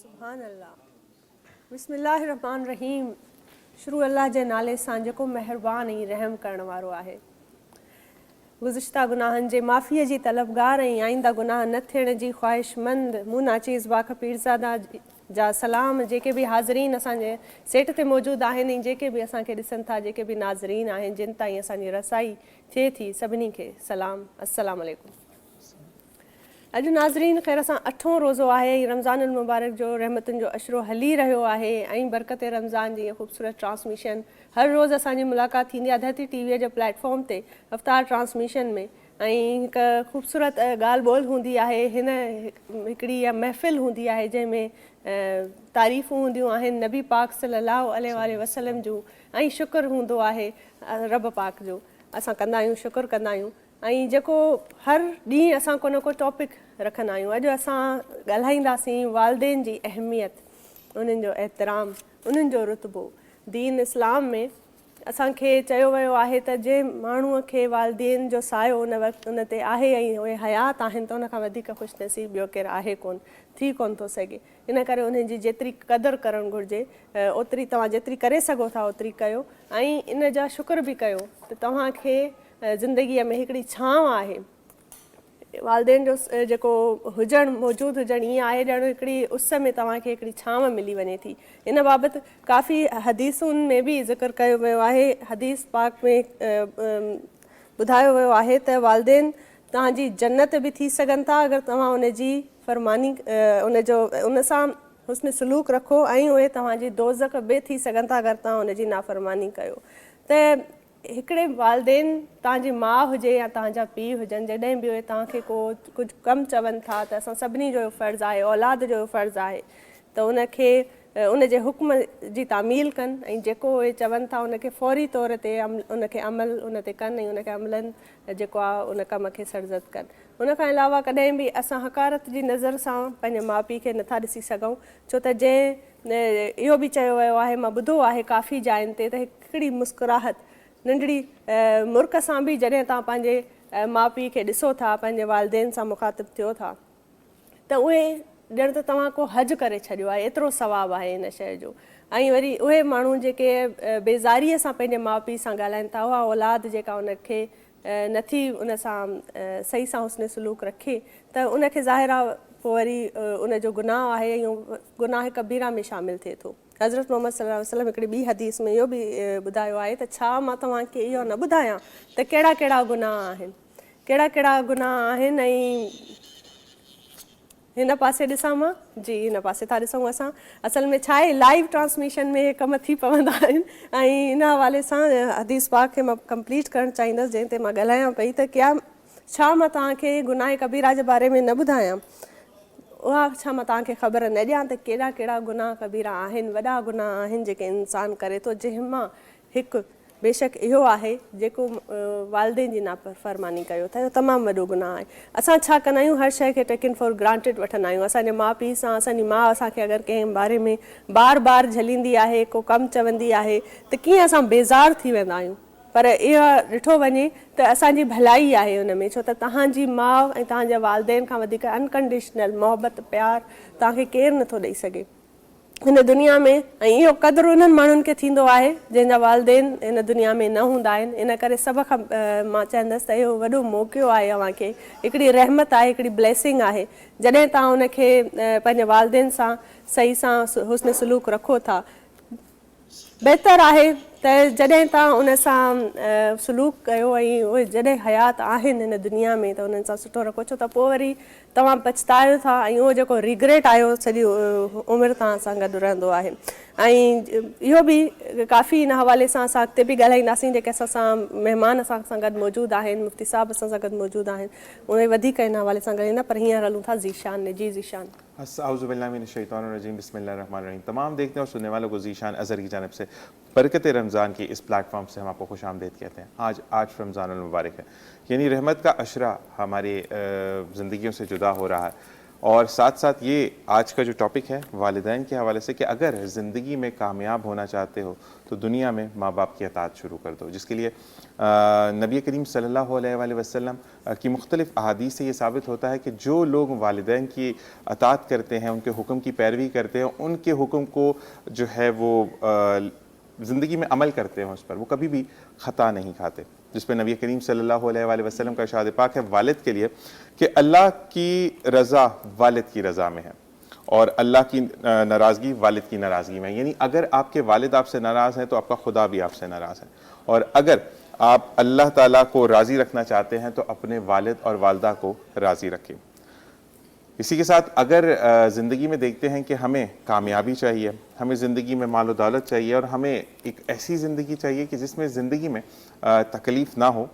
सुभान अल्लाह। बिस्मिल्लाहिर्रहमानिर्रहीम। शुरू अल्लाह जे नाले सां जेको महिरबान ऐं रहम करण वारो आहे। गुज़िश्ता गुनाहनि जे माफ़ीअ जी तलबगार ऐं आईंदा गुनाह न थियण जी ख़्वाहिशमंद मूं नाचीज़ बाख पीरज़ादा जा सलाम जेके बि हाज़रीन असांजे सेट ते मौजूदु आहिनि ऐं जेके बि असांखे ॾिसनि था, जेके बि नाज़रीन आहिनि जिन ताईं असांजी रसाई थिए थी, सभिनी खे सलाम, अस्सलाम वालेकुम। अॼु नाज़रीन ख़ैर असां 8हों रोज़ो आहे ऐं रमज़ानुल मुबारक जो रहमतुनि जो अशरो हली रहियो आहे ऐं बरकत रमज़ान जी ख़ूबसूरत ट्रांसमिशन हर रोज़ु असांजी मुलाक़ात थींदी आहे धरती टीवीअ जे प्लेटफॉर्म ते हफ़्तार ट्रांसमिशन में ऐं हिकु ख़ूबसूरत ॻाल्हि ॿोल हूंदी आहे। हिन हिकिड़ी इहा महफ़िल हूंदी आहे जंहिंमें तारीफ़ूं हूंदियूं आहिनि नबी पाक सल्लल्लाहु अलैहि वसल्लम जूं ऐं शुक्र हूंदो आहे रब पाक जो। असां कंदा आहियूं, शुक्र कंदा आहियूं ऐं जेको हर ॾींहुं असां को न को टॉपिक रखंदा आहियूं। अॼु असां ॻाल्हाईंदासीं वालदेन जी अहमियत, उन्हनि जो एतिराम, उन्हनि जो रुतबो। दीन इस्लाम में असांखे चयो वियो आहे त जंहिं माण्हूअ खे वालदेन जो सायो उन वक़्तु उन ते आहे ऐं उहे हयात आहिनि त उनखां वधीक ख़ुशनसीब ॿियो केरु आहे कोन, थी कोन थो सघे। इन करे उन्हनि जी जेतिरी क़दुरु करणु घुरिजे ओतिरी तव्हां जेतिरी करे सघो था ओतिरी कयो ऐं इन जा शुक्र बि कयो त तव्हांखे ज़िंदगीअ में हिकिड़ी छांव आहे। वालदेन जो जेको हुजणु मौजूदु हुजणु ईअं आहे ॼणो हिकिड़ी उस में तव्हांखे हिकिड़ी छांव मिली वञे थी। इन बाबति काफ़ी हदीसुनि में बि ज़िक्र कयो वियो आहे। हदीस पाक में ॿुधायो वियो आहे त वालदेन तव्हांजी जन्नत बि थी सघनि था अगरि तव्हां उनजी फरमानी उन सां हुस्न सलूक रखो ऐं उहे तव्हांजी दोज़ख बि थी सघनि था अगरि तव्हां उनजी नाफ़रमानी कयो। त हिकिड़े वालदेन तव्हांजी माउ हुजे या तव्हांजा पीउ हुजनि, जॾहिं बि उहे तव्हांखे कुझु कमु चवनि था त असां सभिनी जो फ़र्ज़ु आहे, औलाद जो फ़र्ज़ु आहे त उनखे उनजे हुक्म जी तामील कनि ऐं जेको उहे चवनि था उनखे फ़ौरी तौर ते उनखे अमल उन ते कनि ऐं उनखे अमलनि जेको आहे उन कम खे सरज़द कनि। उनखां अलावा कॾहिं बि असां हक़ारत जी नज़र सां पंहिंजे माउ पीउ खे नथा ॾिसी सघूं, छो त जंहिं इहो बि चयो वियो आहे, मां ॿुधो आहे काफ़ी जायुनि ते त हिकिड़ी मुस्कुराहट नंढड़ी मुर्क सां बि जॾहिं तव्हां पंहिंजे माउ पीउ खे ॾिसो था, पंहिंजे वालदेन सां मुखातिबु थियो था त उहे ॼण त तव्हां को हज करे छॾियो आहे, एतिरो सवाबु आहे इन शइ जो। ऐं वरी उहे माण्हू जेके बेज़ारीअ सां पंहिंजे माउ पीउ सां ॻाल्हाइनि था, उहा औलाद जेका उनखे नथी उन सां सही सां हुस्न सलूक रखे त उनखे ज़ाहिर आहे पोइ वरी उनजो गुनाह आहे ऐं गुनाह कबीरा में शामिलु थिए थो। हज़रत मोहम्मद सल्लल्लाहु अलैहि वसल्लम हिकिड़ी ॿी हदीस में इहो बि ॿुधायो आहे त छा मां तव्हांखे इहो न ॿुधायां त कहिड़ा कहिड़ा गुनाह आहिनि, कहिड़ा कहिड़ा गुनाह आहिनि। ऐं हिन पासे ॾिसां मां जी, हिन पासे था ॾिसूं असां। असल में छा आहे, लाइव ट्रांसमिशन में कम थी पवंदा आहिनि ऐं इन हवाले सां हदीस पाक खे मां कंप्लीट करणु चाहींदसि जंहिं ते मां ॻाल्हायां पई त क्या छा मां तव्हांखे गुनाह कबीरा जे बारे में न ॿुधायां, उहा छा मां तव्हांखे ख़बर न ॾियां त कहिड़ा कहिड़ा गुनाह कबीरा आहिनि, वॾा गुनाह आहिनि जेके इंसानु करे थो, जंहिंमां हिकु बेशक इहो आहे जेको वालदेन जी नाफ़रमानी कयो था इहो तमामु वॾो गुनाह आहे। असां छा कंदा आहियूं, हर शइ खे टेकन फॉर ग्रांटेड वठंदा आहियूं। असांजे माउ पीउ सां असांजी माउ असांखे अगरि कंहिं बारे में बार बार झलींदी आहे, को कमु चवंदी आहे त कीअं असां बेज़ार थी वेंदा आहियूं। पर इहा ॾिठो वञे त असांजी भलाई आहे हुन में, छो त तव्हांजी माउ ऐं तव्हांजा वालदेन खां वधीक अनकंडीशनल मोहबत प्यार तव्हांखे केरु नथो ॾेई सघे हिन दुनिया में। ऐं इहो क़दुरु उन्हनि माण्हुनि खे थींदो आहे जंहिंजा वालदेन हिन दुनिया में न हूंदा आहिनि। इन करे सभ खां मां चवंदसि त इहो वॾो मौक़ो आहे अव्हांखे, हिकिड़ी रहमत आहे, हिकिड़ी ब्लेसिंग आहे जॾहिं तव्हां उनखे पंहिंजे वालदेन सां सही सां हुस्न सलूक रखो था। बहितर आहे त जॾहिं तव्हां उन सां सलूक कयो ऐं उहे जॾहिं हयात आहिनि हिन दुनिया में त उन्हनि सां सुठो रखो, छो त पोइ वरी तव्हां पछतायो था ऐं उहो जेको रिग्रेट आयो सॼी उमिरि तव्हां सां गॾु रहंदो आहे। ऐं इहो बि काफ़ी इन हवाले सां असां अॻिते बि ॻाल्हाईंदासीं। जेके असां सां महिमान असां सां गॾु मौजूदु आहिनि, मुफ़्ती साहब असां सां गॾु मौजूदु आहिनि, उहे वधीक इन हवाले सां ॻाल्हाईंदा। पर हींअर हलूं था ज़ीशान ने। जी ज़ीशान। औज़ुबिल्लाहिमिनश्शैतानिर्रजीम, बिस्मिल्लाहिर्रहमानिर्रहीम। तमाम देखने और सुनने वालों को ज़ीशान अज़हर की जानिब से बरकत रमज़ान की इस प्लेटफॉर्म से हम आपको खुश आमदीद कहते हैं। आज रमज़ानुल मुबारक है, यानी रहमत का अशरा हमारी ज़िंदगियों से जुदा हो रहा है। और साथ साथ ये आज का जो टॉपिक है वालिदैन के हवाले से कि अगर ज़िंदगी में कामयाब होना चाहते हो तो दुनिया में माँ बाप की अतात शुरू कर दो, जिसके लिए नबी करीम सल्लल्लाहु अलैहि वसल्लम की मुख्तलिफ़ अहादीस से ये साबित होता है कि जो लोग वालिदैन की अतात करते हैं, उनके हुक्म की पैरवी करते हैं, उनके हुक्म को जो है वो ज़िंदगी में अमल करते हैं, उस पर वो कभी भी ख़ता नहीं खाते। जिस पर नबी करीम सल्लल्लाहु अलैहि वसल्लम का इरशाद पाक है वालिद के लिए कि अल्लाह की रज़ा वालिद की रज़ा में है और अल्लाह की नाराज़गी वालिद की नाराज़गी में है। यानी अगर आपके वालिद आपसे नाराज़ हैं तो आपका खुदा भी आपसे नाराज़ है, और अगर आप अल्लाह ताला को राज़ी रखना चाहते हैं तो अपने वालिद और वालदा को राज़ी रखें। इसी के साथ अगर ज़िंदगी में देखते हैं कि हमें कामयाबी चाहिए, हमें ज़िंदगी में माल और दौलत चाहिए, और हमें एक ऐसी ज़िंदगी चाहिए कि जिसमें ज़िंदगी में तकलीफ़ ना हो,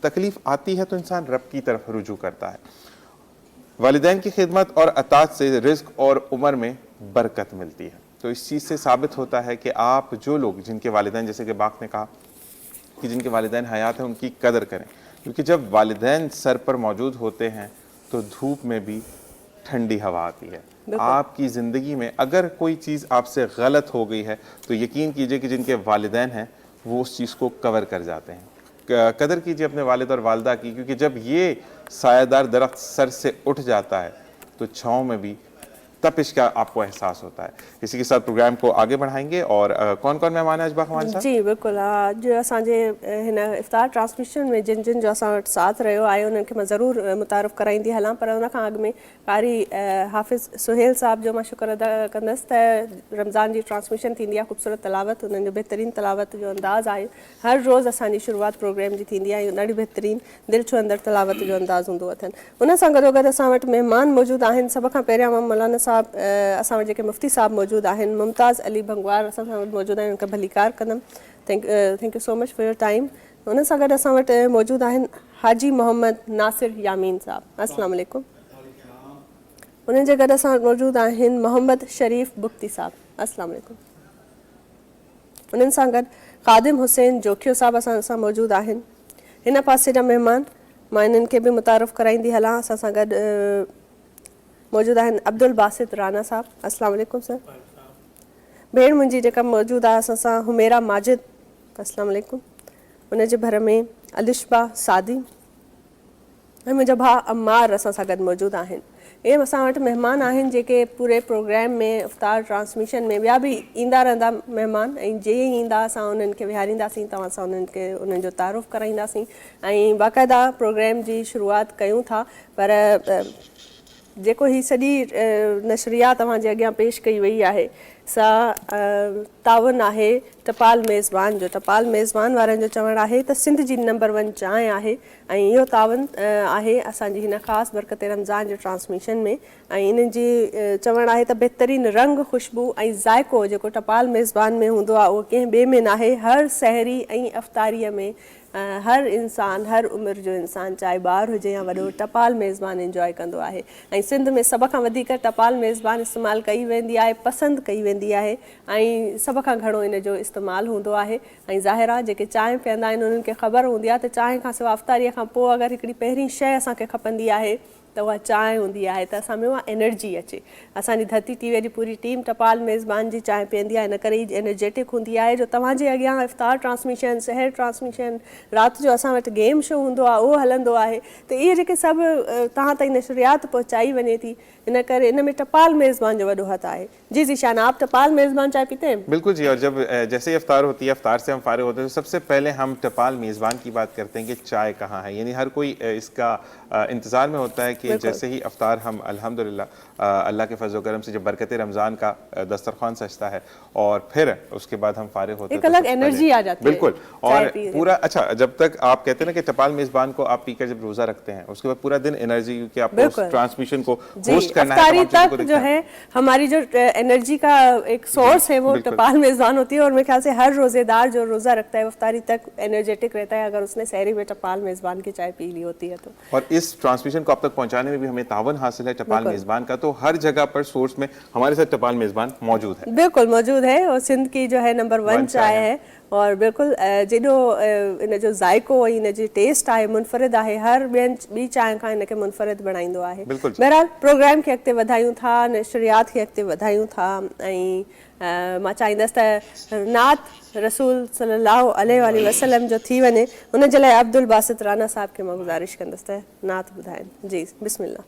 तकलीफ़ आती है तो इंसान रब की तरफ रुजू करता है। वालिदैन की खिदमत और अतात से रिज़्क़ और उम्र में बरकत मिलती है। तो इस चीज़ से साबित होता है कि आप जो लोग जिनके वालिदैन, जैसे कि बाप ने कहा कि जिनके वालिदैन हयात हैं, उनकी कदर करें, क्योंकि जब वालिदैन सर पर मौजूद होते हैं तो धूप में भी ठंडी हवा आती है। आपकी ज़िंदगी में अगर कोई चीज़ आपसे गलत हो गई है तो यकीन कीजिए कि जिनके वालिदैन हैं वो उस चीज़ को कवर कर जाते हैं। कदर कीजिए अपने वालिद और वालदा की, क्योंकि जब ये सायादार दरख्त सर से उठ जाता है तो छाँव में भी तपिश का आपको एहसास होता है। इसी के साथ प्रोग्राम को आगे बढ़ाएंगे। और कौन कौन मेहमान है अजबा हमारे साथ? जी बिल्कुल, अॼु असांजे हिन इफ़्तार ट्रांसमिशन में जिन जिन जो असां वटि साथ रहियो आहे उन्हनि खे मां ज़रूरु मुतारफ़ कराईंदी हलां, पर उन खां अॻु में कारी हाफ़िज़ सुहेल साहब जो मां शुक्र अदा कंदसि त रमज़ान जी ट्रांसमिशन थींदी आहे, ख़ूबसूरत तलावत, उन्हनि जो बहितरीनु तलावत जो अंदाज़ आहे। हर रोज़ु असांजी शुरूआति प्रोग्राम जी थींदी आहे, ॾाढी बहितरीनु दिलि छू अंदरि तलावत जो अंदाज़ हूंदो अथनि। उन सां गॾोगॾु असां वटि महिमान मौजूदु आहिनि। सभ खां पहिरियां मां मौलाना साहब, असां वटि जेके मुफ़्ती साहब मौजूदु आहिनि, मुमताज़ अली भंगवार असां सां वटि मौजूदु आहिनि, उनखे भलीकार कंदमि। Thank you so much for your time. उन सां गॾु असां वटि मौजूदु आहिनि हाजी मोहम्मद नासिर यामीन साहब, अस्सलाम वालेकुम। उन्हनि जे गॾु असां वटि मौजूदु आहिनि मोहम्मद शरीफ़ बुख्ती साहब, अस्सलाम वालेकुम। उन्हनि सां गॾु ख़ादिम हुसैन जोखियो साहब असां सां मौजूदु आहिनि। हिन पासे जा महिमान मां इन्हनि खे बि मुतारफ़ कराईंदी हलां। असां सां गॾु मौजूदु आहिनि अब्दुल बासित राना साहब, अस्सलाम वालेकुम सर। भेण मुंहिंजी जेका मौजूदु आहे असां सां हुमेरा माजिद, अस्सलाम वालेकुम। उनजे भर में अलिशबा सादी ऐं मुंहिंजा भाउ अम्मार असां सां गॾु मौजूदु आहिनि। इहे असां वटि महिमान आहिनि जेके पूरे प्रोग्राम में इफ़्तार ट्रांसमिशन में ॿिया बि ईंदा रहंदा महिमान, ऐं जीअं ई ईंदा असां उन्हनि खे विहारींदासीं, तव्हां सां उन्हनि खे उन्हनि जो तारुफ़ कराईंदासीं ऐं बाक़ाइदा प्रोग्राम जी शुरूआति कयूं था। पर जेको ही सॼी नशरियात तव्हांजे अॻियां पेश कई वई आहे सा तावन आहे टपाल मेज़बान जो। टपाल मेज़बान वारनि जो चवणु आहे त सिंध जी नंबर 1 चांहि आहे ऐं इहो तावन आहे असांजी हिन ख़ासि बरकत रमज़ान जे ट्रांसमिशन में। ऐं इन्हनि जी चवणु आहे त बहितरीनु रंग, ख़ुशबू ऐं ज़ाइको जेको टपाल मेज़बान में हूंदो आहे उहो कंहिं ॿिए में नाहे। हर सहरी ऐं अफ़्तारीअ में हर इंसान, हर उमिरि जो इंसान, चाहे ॿार हुजे या वॾो, टपाल मेज़बान इंजॉय कंदो आहे। ऐं सिंध में सभ खां वधीक टपाल मेज़बान इस्तेमालु कई वेंदी आहे, पसंदि कई वेंदी वेंदी आहे ऐं सभ खां घणो इन जो इस्तेमालु हूंदो आहे ऐं ज़ाहिर आहे जेके चांहि पीअंदा आहिनि उन्हनि खे ख़बर हूंदी आहे त चांहि खां सवाइ अफ़्तारीअ खां पोइ अगरि हिकिड़ी पहिरीं शइ असांखे खपंदी आहे त उहा चांहि हूंदी आहे त असां में उहा एनर्जी अचे। असांजी धरती टीवीअ जी पूरी टीम टपाल मेज़बान जी चांहि पीअंदी आहे, इन करे ई एनर्जेटिक हूंदी आहे जो तव्हांजे अॻियां इफ़्तार ट्रांसमिशन, सहर ट्रांसमिशन, राति जो असां वटि गेम शो हूंदो आहे उहो हलंदो आहे। त इहे जेके सभु तव्हां ताईं नशरियात पहुचाई वञे थी, इन करे इन में टपाल मेज़बान जो वॾो हथु आहे। जी ज़ीशान, आप टपाल मेज़बान चाय पीते हैं? बिल्कुल जी, और जब जैसे ही इफ्तार होती है, इफ्तार से हम फारिग होते हैं तो सबसे पहले हम टपाल मेज़बान की बात करते हैं कि चाय कहाँ है। यानी हर कोई इसका इंतज़ार में होता है कि जैसे ही इफ्तार हम अल्हम्दुलिल्लाह अल्लाह के फज़ल करम से जब बरकत रमज़ान का दस्तरखान सजता है और फिर उसके बाद हम फारिग होते हैं, एक अलग एनर्जी आ जाती है। बिल्कुल। और पूरा अच्छा, जब तक आप कहते हैं ना कि टपाल मेज़बान को आप पीकर जब रोज़ा रखते हैं उसके बाद पूरा दिन एनर्जी, क्योंकि आपको उस ट्रांसमिशन को होस्ट करना है, इफ्तारी तक जो है हमारी जो एनर्जी का एक सोर्स है वो टपाल मेज़बान होती है। और मेरे ख्याल से हर रोज़ेदार जो रोज़ा रखता है इफ्तारी तक एनर्जेटिक रहता है अगर उसने सहरी में टपाल मेज़बान की चाय पी ली होती है तो। और इस ट्रांसमिशन को आप तक पहुंचाने में भी हमें तावन हासिल है टपाल मेज़बान का, तो हर जगह पर सोर्स में हमारे साथ टपाल मेज़बान मौजूद है। बिल्कुल मौजूद है और सिंध की जो है नंबर 1 चाय है और बिल्कुल जेॾो इन जो ज़ाइको इन जी टेस्ट आहे मुनफ़रिद आहे, हर ॿी चांहि खां इनखे मुनफ़रिद बणाईंदो आहे। बहरहाल प्रोग्राम खे अॻिते वधायूं था, नशरियात खे अॻिते वधायूं था ऐं मां चाहींदसि त नात रसूल सल्लल्लाहु अलैहि वसल्लम जो थी वञे, उन जे लाइ अब्दुल बासित राना साहब खे मां गुज़ारिश कंदसि त नात ॿुधाइनि। जी बिस्मिल्लाह।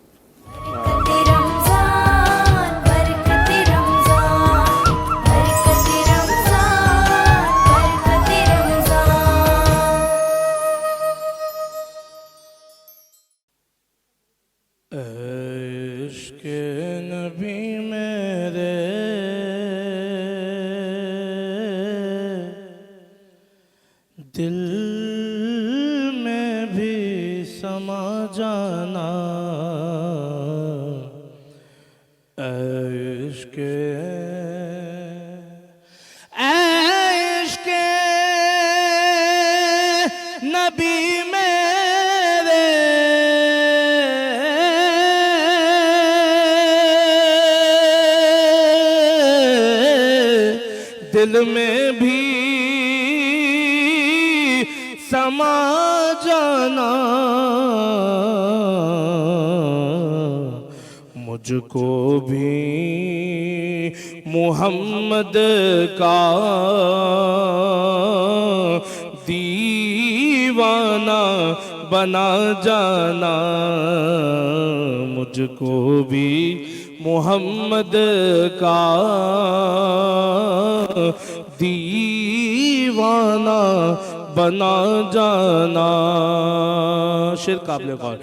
इश्क़ नबी मेरे दिल में भी समा जाना, इश्क़ नबी मेरे दिल में भी समा जाना, मुझको भी मोहम्मद का दीवाना बना जाना, मुझको भी मोहम्मद का दीवाना बना जाना। शेर काबिल गौर।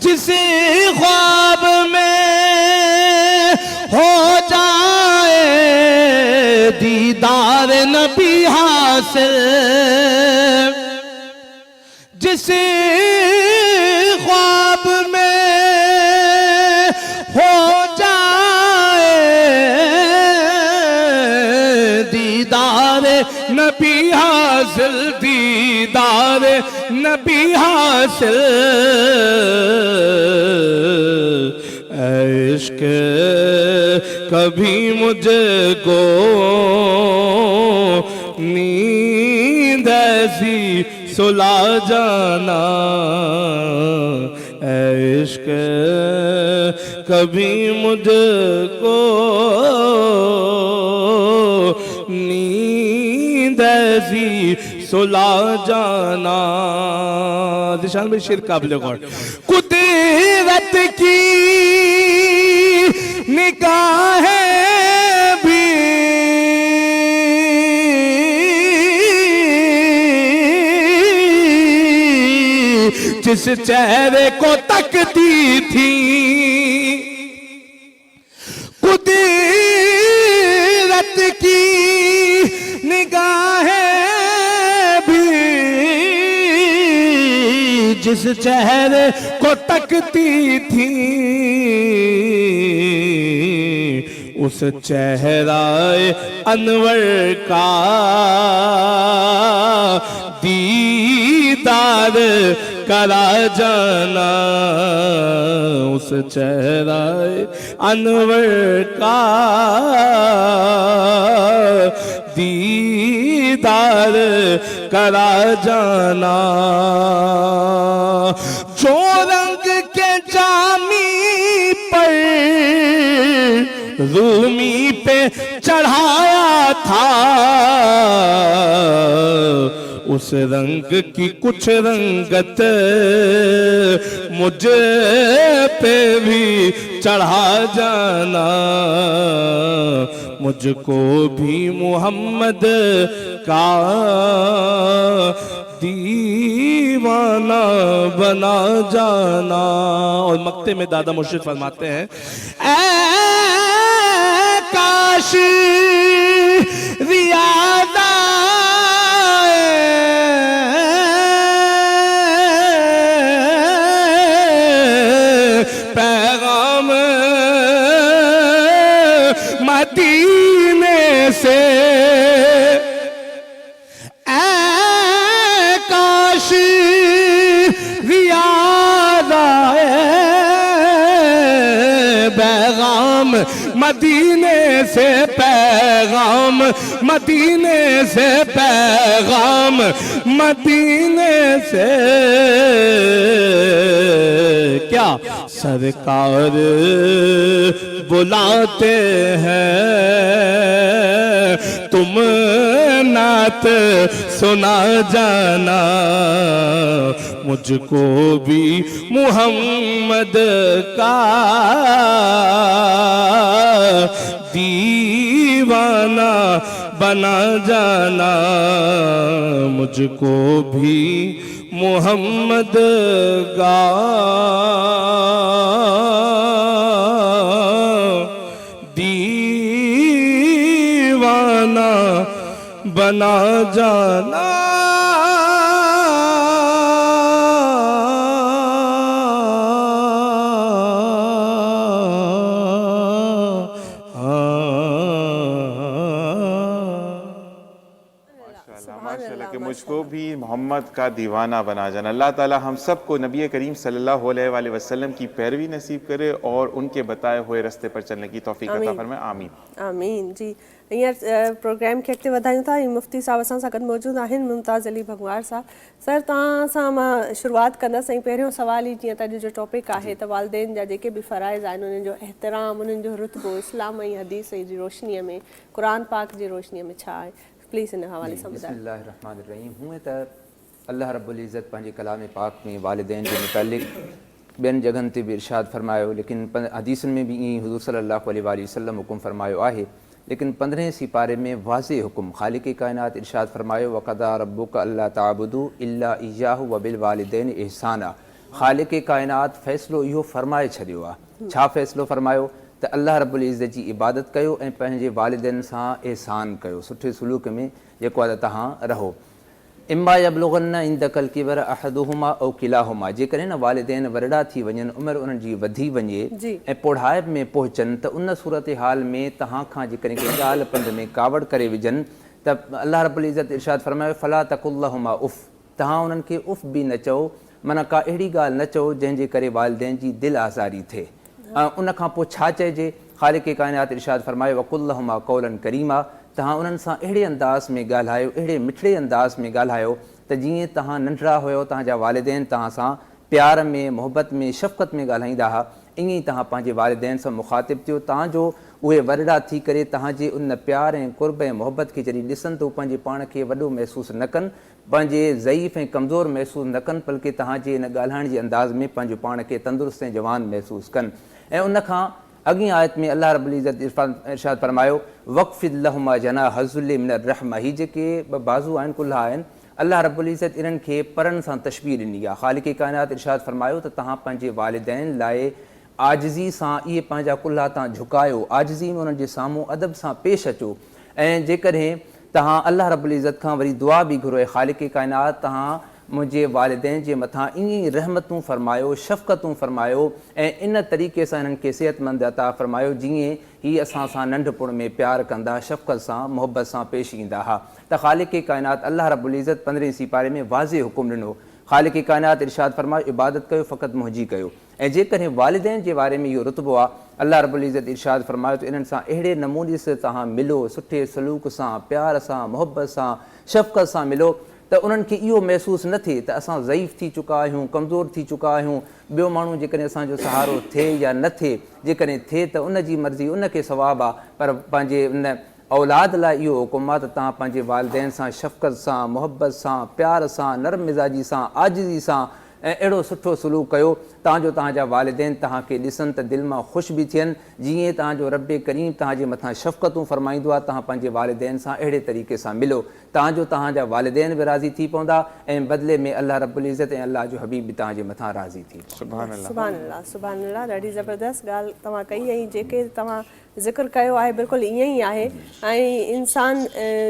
जिसे ख्वाब में हो जाए दीदार नबी हासिल, जिसे ख्वाब में हो जाए दीदार नबी हासिल, दीदार नबी हासिल, इश्क कभी मुझको नींद ऐसी सुला जाना, इश्क कभी मुझको नींद ऐसी सुला जाना। दिशान में शेर काबिल गौर। कुदरत की निगाहें भी जिस चेहरे को तकती थी, कुदरत की निगाहें भी जिस चेहरे को तकती थी, उस चेहराए अनवर का दीदार करा जाना उस चेहरा अनवर का दीदार करा जाना। जो रंग के जामी पर रूमी पे चढ़ाया था उस रंग की कुछ रंगत मुझ पे भी चढ़ा जाना। मुझको भी मोहम्मद का दीवाना बना जाना। और मक्ते में दादा मुर्शिद फरमाते हैं, ऐ काश रियादा पैगाम मदीने से, ऐ काश रियादा पैगाम मदीने से, पैगाम मदीने से, पैगाम मदीने से। क्या सरकार बुलाते हैं, तुम नात सुना जाना। मुझको भी मुहम्मद का दीवाना बना जाना। मुझको भी मोहम्मद का दीवाना बना जाना। माशाअल्लाह कि मुझको भी मोहम्मद का दीवाना बना जाना। अल्लाह ताला हम सबको नबी करीम सल्लल्लाहु अलैहि वसल्लम की पैरवी नसीब करे और उनके बताए हुए रास्ते पर चलने की तौफीक अता फरमाए। आमीन आमीन जी। हींअर प्रोग्राम खे अॻिते वधायूं था। मुफ़्ती साहब असां सां गॾु मौजूदु आहिनि, मुमताज़ अली भगवार साहब। सर तव्हां सां मां शुरूआत कंदसि। ऐं पहिरियों सुवाल ई जीअं त अॼु जो टॉपिक आहे त वालिदैन जा जेके बि फ़राइज़ आहिनि उन्हनि जो एहतराम, उन्हनि जो रुतबो इस्लाम ऐं हदीस जी रोशनीअ में, क़ुर पाक जी रोशनीअ में छा आहे, प्लीज़ इन हवाले सां ॿुधायो। बिस्मिल्लाहिर्रहमानिर्रहीम। हूअं त अल्लाह रब्बुल इज़्ज़त पंहिंजे कलाम पाक में वालिदैन जे मुतालिक़ ॿियनि जॻहनि ते बि इरशाद फरमायो, लेकिन हदीसनि में बि ईअं हुज़ूर सल्लल्लाहु अलैहि वसल्लम हुकुम फरमायो आहे। लेकिन 15 सिपारे में वाज़े हुकुम ख़ालिक़ कायनात इरशाद फरमायो, वक़दा रब्बुका अल्ला ताबुदू इल्ला इय्याहु व बिल वालिदैन इहसाना। ख़ालिक़ कायनात फ़ैसिलो इहो फरमाए छॾियो आहे। छा फ़ैसिलो फरमायो त अल्लाह रब्बुल इज़्ज़त जी इबादत कयो ऐं पंहिंजे वालिदैन सां एहसान कयो, सुठे सलूक में जेको आहे तव्हां रहो। इम्मा यबलुगन्न इंदकल किबर अहदुहुमा औ किलाहुमा, जेकॾहिं न वालिदैन वरड़ा थी वञनि, उमिरि उन्हनि जी वधी वञे ऐं पोढ़ाइब में पहुचनि, त उन सूरत हाल में तव्हां खां जेकॾहिं कंहिं ॻाल्हि पंध में कावड़ करे विझनि त अल्लाह रब्बुल इज़्ज़त इरशाद फरमायो, फला तकुल्लहुमा उफ़, तव्हां उन्हनि खे उफ़ बि न चओ, माना का अहिड़ी ॻाल्हि न चओ जंहिंजे करे वालिदैन जी दिलि आज़ारी थिए। उन खां पोइ छा चइजे, ख़ालिक़ कायनात इरशाद फरमायो, वकुल्लहुमा क़ौलन करीमा, तव्हां उन्हनि सां अहिड़े अंदाज़ में ॻाल्हायो, अहिड़े मिठड़े अंदाज़ में ॻाल्हायो त जीअं तव्हां नंढड़ा हुयो, तव्हांजा वालिदैन तव्हां सां प्यार में, मोहबत में, शफ़क़त में ॻाल्हाईंदा हुआ, ईअं ई तव्हां पंहिंजे वालिदैन सां मुख़ातिब थियो। तव्हांजो उहे वरड़ा थी करे तव्हांजे उन प्यार ऐं क़ुर्ब ऐं मोहबत खे जॾहिं ॾिसनि त पंहिंजे पाण खे वॾो महसूसु न कनि, पंहिंजे ज़ईफ़ ऐं कमज़ोर महसूसु न कनि, बल्कि तव्हांजे इन ॻाल्हाइण जे अंदाज़ में पंहिंजो पाण खे तंदुरुस्त ऐं जवान महसूसु कनि। ऐं उनखां अॻी आयत में अल्लाह रब्बुल इज़्ज़त इरशाद फरमायो, वक़्फ़िद लहुमा जनाह ज़ुल्लि मिनर रहमा, ही जेके ॿ बाज़ू आहिनि, कुल्हा आहिनि, अल्लाह रब्बुल इज़्ज़त इन्हनि खे परनि सां तशबीह ॾिनी आहे। ख़ालिक़ कायनात इरशाद फरमायो त तव्हां पंहिंजे वालिदैन लाइ आजिज़ी सां इहे पंहिंजा कुल्हा तव्हां झुकायो, आजिज़ी में उन्हनि जे साम्हूं अदब सां पेश अचो। ऐं जेकॾहिं तव्हां अल्लाह रब्बुल इज़्ज़त खां वरी दुआ बि घुरो, ख़ालिक़ कायनात तव्हां मुंहिंजे वालिदैन जे मथां ईअं ई रहमतूं फरमायो, शफ़क़तूं फरमायो ऐं इन तरीक़े सां हिननि खे सेहतमंद अता फरमायो जीअं हीअ असां सां नंढपण में प्यारु कंदा, शफ़क़त सां, मोहबत सां पेश ईंदा हुआ। त ख़ालिक़ कायनात अल्लाह रब्बुल इज़्ज़त 15 सिपारे में वाज़े हुकुम ॾिनो, ख़ालिक़ कायनात इरशाद फरमायो इबादत कयो फ़क़ति मुंहिंजी कयो। ऐं जेकॾहिं वालिदैन जे बारे में इहो रुतबो आहे, अल्लाह रब्बुल इज़्ज़त इरशाद फरमायो त इन्हनि सां अहिड़े नमूने सां तव्हां मिलो, सुठे सलूक सां, प्यार सां, मुहबत सां, शफ़क़त सां मिलो, त उन्हनि खे इहो महसूसु न थिए त असां ज़ईफ़ थी चुका आहियूं, कमज़ोर थी चुका आहियूं। ॿियो माण्हू जेकॾहिं असांजो सहारो थिए या न थिए, जेकॾहिं थिए त उन जी मर्ज़ी, उन खे सवाबु आहे, पर पंहिंजे उन औलाद लाइ इहो हुकुम आहे त तव्हां पंहिंजे वालिदैन सां शफ़क़त सां, मुहबत सां, प्यार सां, नरम मिज़ाजी सां, आजिज़ी सां ऐं अहिड़ो सुठो सलूक कयो तांजो तव्हांजा वालिदैन तव्हांखे ॾिसनि त दिलि मां ख़ुशि बि थियनि। जीअं तव्हांजो रब करीम तव्हांजे मथां शफ़क़तूं फरमाईंदो आहे, तव्हां पंहिंजे वालिदैन सां अहिड़े तरीक़े सां मिलो, तव्हांजा वालिदैन बि राज़ी थी पवंदा ऐं बदिले में अल्लाह रब्बुल इज़्ज़त ऐं अल्लाह जो हबीब बि तव्हांजे मथां राज़ी थी। सुभान अल्लाह। सुभान अल्लाह, सुभान अल्लाह। ॾाढी ज़बरदस्त ॻाल्हि तव्हां कई ऐं जेके तव्हां ज़िक्र कयो आहे बिल्कुलु ईअं ई आहे। ऐं इंसान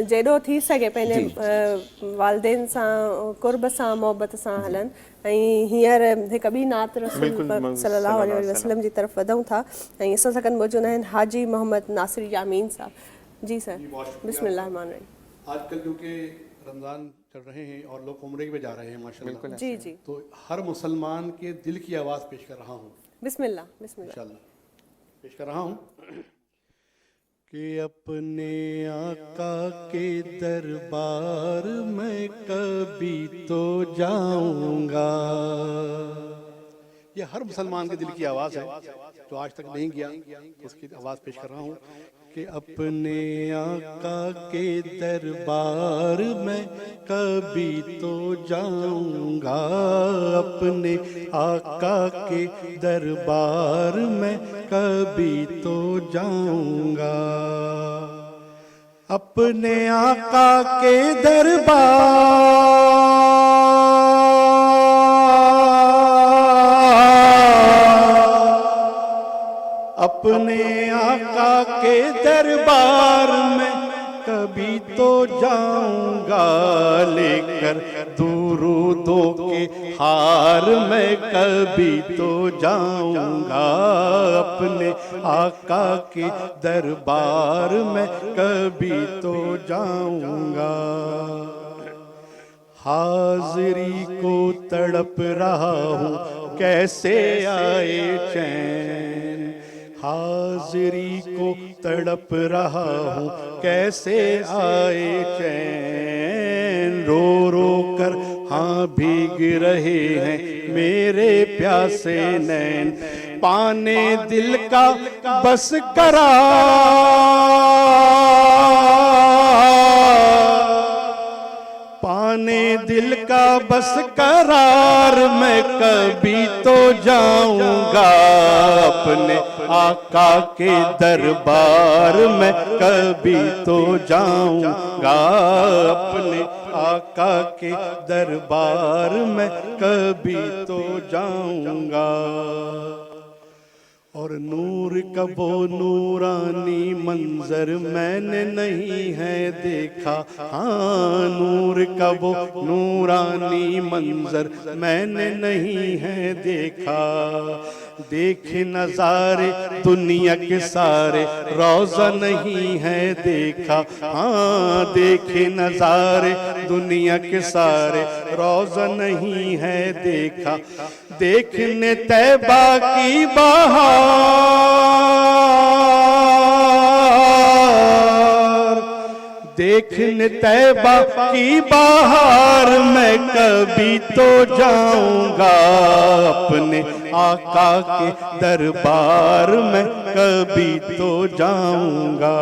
जेॾो थी सघे पंहिंजे वालिदैन सां कुर्ब सां मोहबत सां हलनि। ऐं हींअर हिकु ॿी नात रसूल सल्लल्लाहु अलैहि वसल्लम जी तरफ़ वधूं था ऐं असां सां गॾु मौजूदु आहिनि हाजी मोहम्मद नासिर यामीन साहब। जी सर, बिस्मिल्लाह रहमान रहीम। आजकल क्योंकि रमज़ान चल रहे हैं और लोग उम्रे पे जा रहे हैं माशाल्लाह, जी जी, तो हर मुसलमान के दिल की आवाज़ पेश कर रहा हूँ बिस्मिल्लाह बिस्मिल्लाह। इंशाल्लाह। पेश कर रहा हूँ कि अपने आका के दरबार में कभी तो जाऊंगा। ये हर मुसलमान के दिल की आवाज़ है, जो आज तक नहीं गया तो उसकी आवाज़ पेश कर रहा हूँ कि अपने आका के दरबार में कभी तो जाऊंगा, अपने आका के दरबार में कभी तो जाऊंगा, अपने आका के अपने आका के दरबार में कभी तो जाऊंगा, लेकर दुरूदों के हार में कभी तो जाऊंगा, अपने आका के दरबार में कभी तो जाऊंगा। हाज़िरी को तड़प रहा हूँ कैसे आए चैन, हाज़िरी को तड़प रहा हूँ कैसे आए चैन, रो रो कर हाँ भीग रहे हैं मेरे प्यासे नैन, पाने दिल का बस पाने दिल का बस करार, मैं कभी तो जाऊंगा, अपने आका के दरबार में कभी तो जाऊंगा, अपने आका के दरबार में कभी तो जाऊंगा। और नूर का वो नूरानी मंजर मैंने नहीं है देखा, हाँ नूर का वो नूरानी मंजर मैंने नहीं है देखा, देखे नजारे दुनिया के सारे रोज़ा नहीं है देखा, हाँ देखे नजारे दुनिया के सारे रोज़ा नहीं है देखा, देखने तैबा की बहार, देखने तैबा की बहार मैं कभी तो जाऊंगा, अपने आका के दरबार में कभी तो जाऊंगा।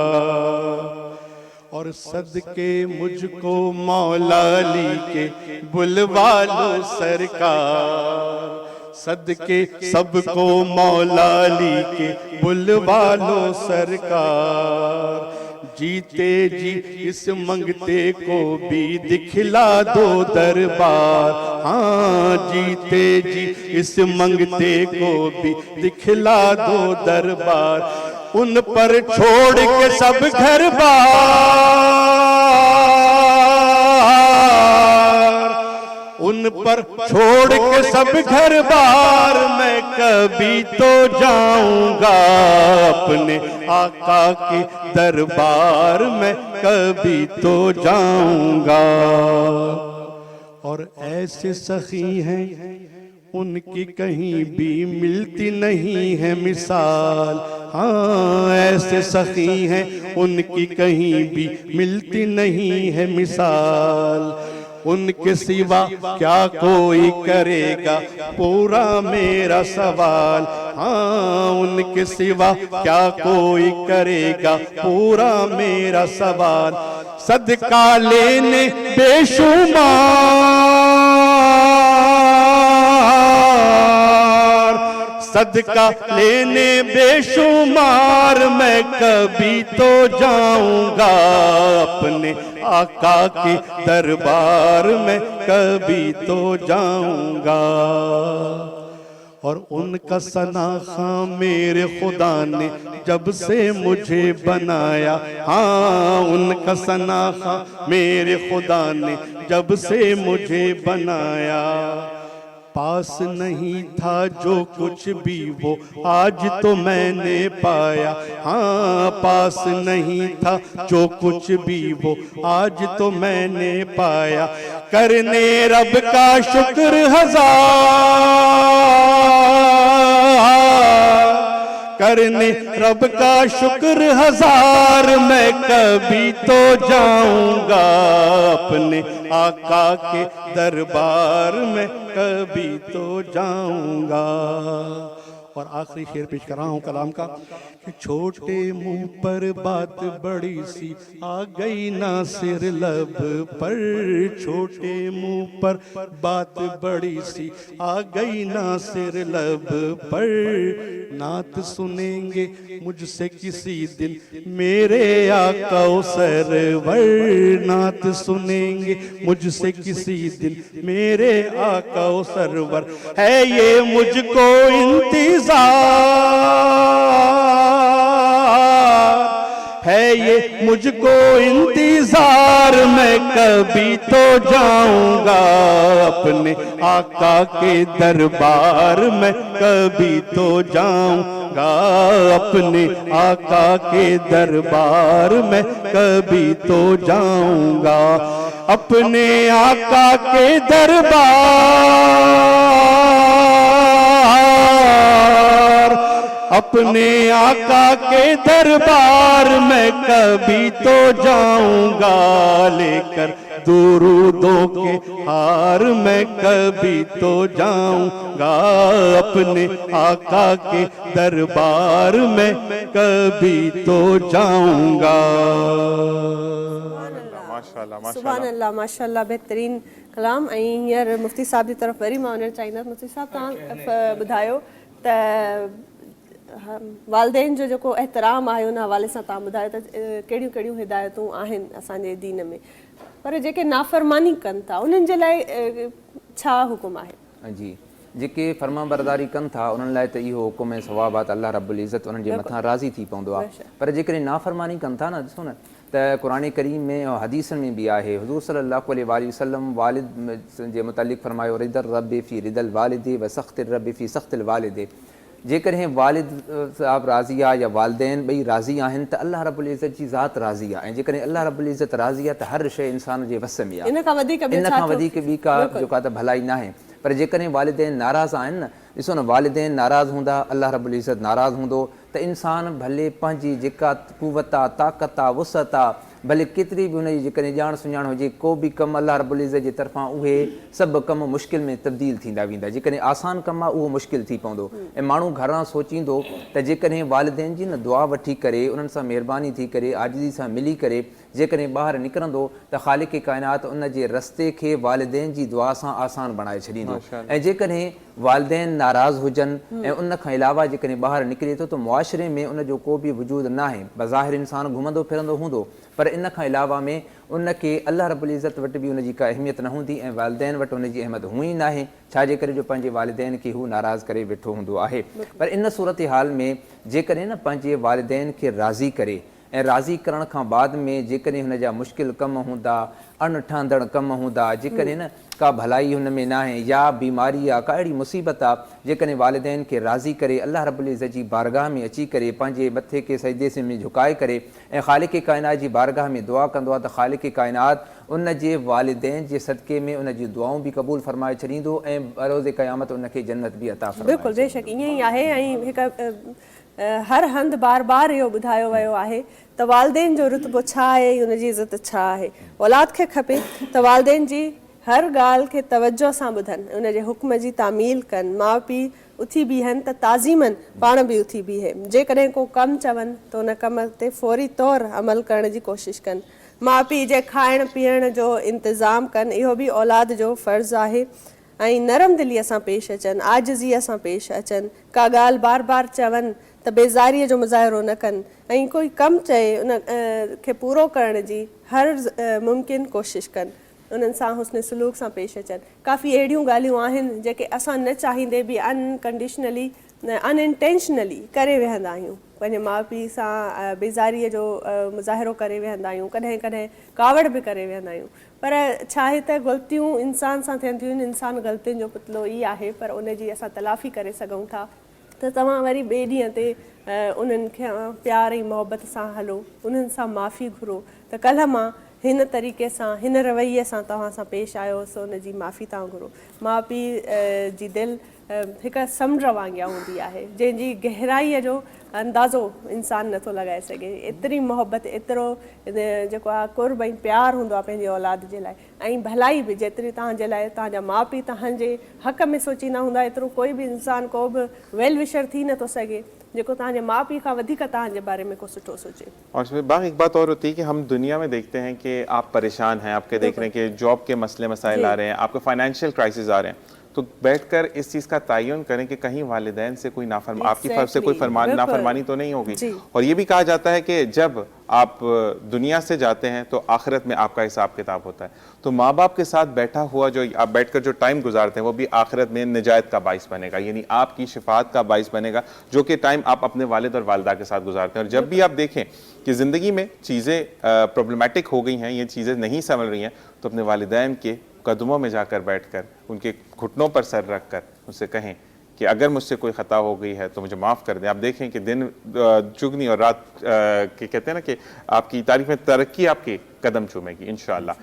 और सदके मुझको मौला अली के बुलवा लो सरकार, सदके सबको मौला अली के बुलवा लो सरकार, जीते जी इस मंगते को भी दिखला दो दरबार, हाँ जीते जी इस मंगते को भी दिखला दो दरबार, उन पर छोड़ के सब घर बार, उन पर छोड़ के सब घर बार मैं कभी तो जाऊंगा, अपने आका के दरबार में कभी तो जाऊंगा। और ऐसे सखी हैं उनकी कहीं भी मिलती नहीं है मिसाल। हाँ, ऐसे सखी हैं उनकी कहीं भी मिलती नहीं है मिसाल। उनके सिवा क्या कोई करेगा पूरा मेरा सवाल। हाँ, उनके सिवा क्या कोई करेगा पूरा मेरा सवाल। सदका लेने बेशुमार, सदका लेने बेशुमार मैं कभी तो जाऊंगा अपने आका के दरबार में कभी तो जाऊंगा। और उनका सनाखा मेरे खुदा ने जब से मुझे बनाया। हाँ, उनका सनाखा मेरे खुदा ने जब से मुझे बनाया। पास नहीं था जो कुछ भी वो आज तो मैंने पाया। हाँ, पास नहीं था जो कुछ भी वो आज तो मैंने पाया। करने रब का शुक्र हजार, करने रब का शुक्र हजार मैं कभी तो जाऊंगा अपने आका के दरबार में कभी तो जाऊंगा। और आखिरी शेर पेश कर रहा हूं कलाम का कि छोटे मुंह पर बात बड़ी सी आ गई ना सिर लब पर। छोटे मुंह पर बात बड़ी सी आ गई ना सिर लब पर। नात सुनेंगे मुझसे किसी दिन मेरे आका सरवर। नात सुनेंगे मुझसे किसी दिन मेरे आका सरवर। है ये मुझको इंतजार, है ये मुझको इंतजार मैं कभी तो जाऊंगा अपने आका के दरबार में कभी तो जाऊंगा अपने आका के दरबार में कभी तो जाऊंगा अपने आका के दरबार, अपने आका के दरबार में कभी तो जाऊंगा लेकर दुरूदों के हार मैं कभी तो जाऊंगा अपने आका के दरबार में कभी तो जाऊंगा। सुभान अल्लाह, माशाअल्लाह, बेहतरीन कलाम। ऐं हींअर मुफ्ती साहब जी तरफ़ वरी मां वञणु चाहींदसि। मुफ्ती साहब, तव्हां ॿुधायो त वालदेन जो जेको एहतराम आहे उन हवाले सां तव्हां ॿुधायो त कहिड़ियूं कहिड़ियूं हिदायतूं आहिनि असांजे दीन में, पर जेके नाफ़रमानी कनि था उन्हनि जे लाइ छा हुकुम आहे? जी, जेके फर्माबरदारी कनि था उन्हनि लाइ त इहो हुकुम ऐं सवाब आहे त अल्लाह रब्बुल इज़्ज़त उन्हनि जे मथां राज़ी थी पवंदो आहे। पर जेकॾहिं नाफ़रमानी कनि था न, ॾिसो न त क़ुरान करीम में और हदीसनि में बि आहे, हुज़ूर सल्लल्लाहु अलैहि वसल्लम वालिद जे मुतलिक़ फरमायो रिदल रब्बि फ़ी रिदल वालिदे व सख़्तिल रब्बि फ़ी सख़्तिल वालिदे। जेकॾहिं वालिद साहब राज़ी आहे या वालदेन ॿई राज़ी आहिनि त अल्लाह रब्बुल इज़्ज़त जी ज़ात राज़ी आहे। ऐं जेकॾहिं अल्लाह रब्बुल इज़्ज़त राज़ी आहे त हर शइ इंसान जे वस में आहे। इन खां वधीक ॿी का जेका त भलाई न आहे। पर जेकॾहिं वालिदेन नाराज़ आहिनि न, ॾिसो न, वालिदेन नाराज़ हूंदा, अल्लाह रब्बुल इज़्ज़त नाराज़ हूंदो त इंसान भले पंहिंजी जेका कुवत आहे, ताक़त आहे, वुसत आहे, भले केतिरी बि हुनजी जेकॾहिं ॼाण सुञाण हुजे, को बि कमु अल्लाह रब्बुल इज़्ज़त जे तरफ़ां उहे सभु कम मुश्किल में तब्दील थींदा वेंदा। जेकॾहिं आसान कमु आहे उहो मुश्किल थी पवंदो। ऐं माण्हू घरां सोचींदो त जेकॾहिं वालिदेन जी न दुआ वठी करे, उन्हनि सां महिरबानी थी करे, आजिज़ी सां मिली करे जेकॾहिं ॿाहिरि निकिरंदो त ख़ालिक़ काइनात उन जे रस्ते खे वालिदेन जी दुआ सां आसान बणाए छॾींदो। ऐं जेकॾहिं वालिदेन नाराज़ हुजनि ऐं उन खां अलावा जेकॾहिं ॿाहिरि निकिरे थो त मुआशिरे में उन जो को बि वजूद न आहे। बज़ाहिर इंसानु घुमंदो फिरंदो हूंदो, पर इन खां अलावा में उनखे अल्लाह रब्बुल इज़्ज़त वटि बि उनजी का अहमियत न हूंदी ऐं वालिदेन वटि उनजी अहमियत हुई न आहे। छाजे करे जो पंहिंजे वालिदेन खे हू नाराज़ करे वेठो हूंदो आहे। पर इन सूरत हाल में जेकॾहिं न पंहिंजे वालिदेन खे राज़ी करे ऐं राज़ी करण खां बाद में जेकॾहिं हुन जा मुश्किल कम हूंदा, अणठहंदड़ कम हूंदा, जेकॾहिं न का भलाई हुन में न आहे या बीमारी आहे, का अहिड़ी मुसीबत आहे, जेकॾहिं वालिदेन खे राज़ी करे अल्लाह रब्बुल इज़्ज़त जी बारगाह में अची करे पंहिंजे मथे खे सजदे से में झुकाए करे ऐं ख़ालिक़ काइनात जी बारगाह में दुआ कंदो आहे त ख़ालिक़ काइनात उन जे वालिदैन जे सदक़े में उन जी दुआऊं बि क़बूल फरमाए छॾींदो ऐं बरोज़ क़यामत उनखे जन्नत बि अता फरमाए। बिल्कुलु बेशक ईअं ई आहे। ऐं हिकु हर हंधि बार बार इहो ॿुधायो वियो आहे त वालदेन जो रुतबो छा आहे, उनजी इज़त छा आहे। औलाद खे खपे त वालदेन जी हर ॻाल्हि खे तवजो सां ॿुधनि, उनजे हुक्म जी तामील कनि। माउ पीउ उथी बीहनि त ताज़ीमनि पाण बि उथी बीहे। जेकॾहिं को कमु चवनि त उन कम ते फौरी तौरु अमल करण जी कोशिशि कनि। माउ पीउ जे खाइण पीअण जो इंतज़ाम कनि, इहो बि औलाद जो फ़र्ज़ु आहे। ऐं नरम दिलीअ सां पेश अचनि, आजिज़ीअ सां पेश अचनि। का ॻाल्हि बार बार चवनि त बेज़ारीअ जो मुज़ाहिरो न कनि। ऐं कोई कमु चए उन खे पूरो करण जी हर मुमकिन कोशिशि कनि। उन्हनि सां हुस्न सलूक सां पेश अचनि। काफ़ी अहिड़ियूं ॻाल्हियूं आहिनि जेके असां न चाहींदे बि अनकंडीशनली अनइंटेंशनली करे विहंदा आहियूं। पंहिंजे माउ पीउ सां बेज़ारीअ जो मुज़ाहिरो करे विहंदा आहियूं, कॾहिं कॾहिं कावड़ बि करे विहंदा आहियूं। पर छा आहे त ग़लतियूं इंसान सां थियनि थियूं। इंसान ग़लतियुनि जो पुतलो ई आहे, पर उनजी असां तलाफ़ी करे सघूं था। त तव्हां वरी ॿिए ॾींहं ते उन्हनि खे प्यार ऐं मोहबत सां हलो, उन्हनि सां माफ़ी घुरो त कल्ह मां हिन तरीक़े सां हिन रवैये सां तव्हां सां पेश आयो सो उनजी माफ़ी तव्हां घुरो। माउ पीउ जी दिलि हिकु समुंड वांगुरु हूंदी आहे, जंहिंजी गहराईअ जो अंदाज़ो इंसानु नथो लॻाए सघे। एतिरी मोहबत, एतिरो जेको आहे कुर्ब ऐं प्यारु हूंदो आहे पंहिंजे औलाद जे लाइ। ऐं भलाई बि जेतिरी तव्हांजे लाइ तव्हांजा माउ पीउ तव्हांजे हक़ में सोचींदा हूंदा, एतिरो कोई बि इंसानु को बि वेल विशर थी नथो सघे जेको तव्हांजे माउ पीउ खां वधीक तव्हांजे बारे में को सुठो सोचे। और इसमें एक बात और होती है कि हम दुनिया में देखते हैं कि आप परेशान हैं, आपके देख रहे हैं कि जॉब के मसले मसाइल आ रहे हैं, आपके फाइनेंशियल क्राइसिस आ रहे हैं, तो बैठकर इस चीज़ का तयन करें कि कहीं वालिदैन से कोई आपकी तरफ से कोई नाफरमानी तो नहीं होगी। और ये भी कहा जाता है कि जब आप दुनिया से जाते हैं तो आखिरत में आपका हिसाब किताब होता है। तो माँ बाप के साथ बैठा हुआ जो आप बैठकर जो टाइम गुजारते हैं वो भी आखिरत में निजात का बाइस बनेगा, यानी आपकी शिफात का बाइस बनेगा, जो कि टाइम आप अपने वालिद और वालिदा के साथ गुजारते हैं। और जब भी आप देखें कि ज़िंदगी में चीज़ें प्रॉब्लमेटिक हो गई हैं, ये चीज़ें नहीं संभल रही हैं, तो अपने वालिदैन के कदमों में जाकर बैठकर उनके घुटनों पर सर रख कर उनसे कहें कि अगर मुझसे कोई ख़ता हो गई है तो मुझे माफ़ कर दें। आप देखें कि दिन चुगनी और रात के कहते हैं ना कि आपकी तारीफ में तरक्की आपकी कदम चूमेगी इंशाअल्लाह।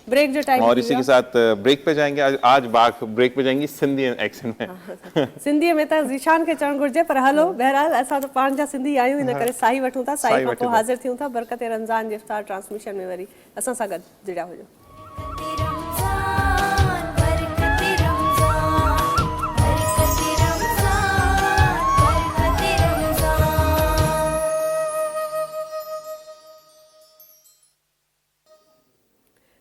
ब्रेक जो टाइम और इसी के साथ ब्रेक पे जाएंगे। आज बात ब्रेक पे जाएंगी सिंधी एक्सेंट में। सिंधी में तो ज़ीशान के चढ़ घुर्जे, पर हलो बहरहाल असां तो पाण जा सिंधी आहियूं, इन करे साई वठूं था। साई खां पोइ हाज़िर थियूं था बरकत रमज़ान जे इफ्तार ट्रांसमिशन में वरी असां सां गॾु जुड़िया हुजो।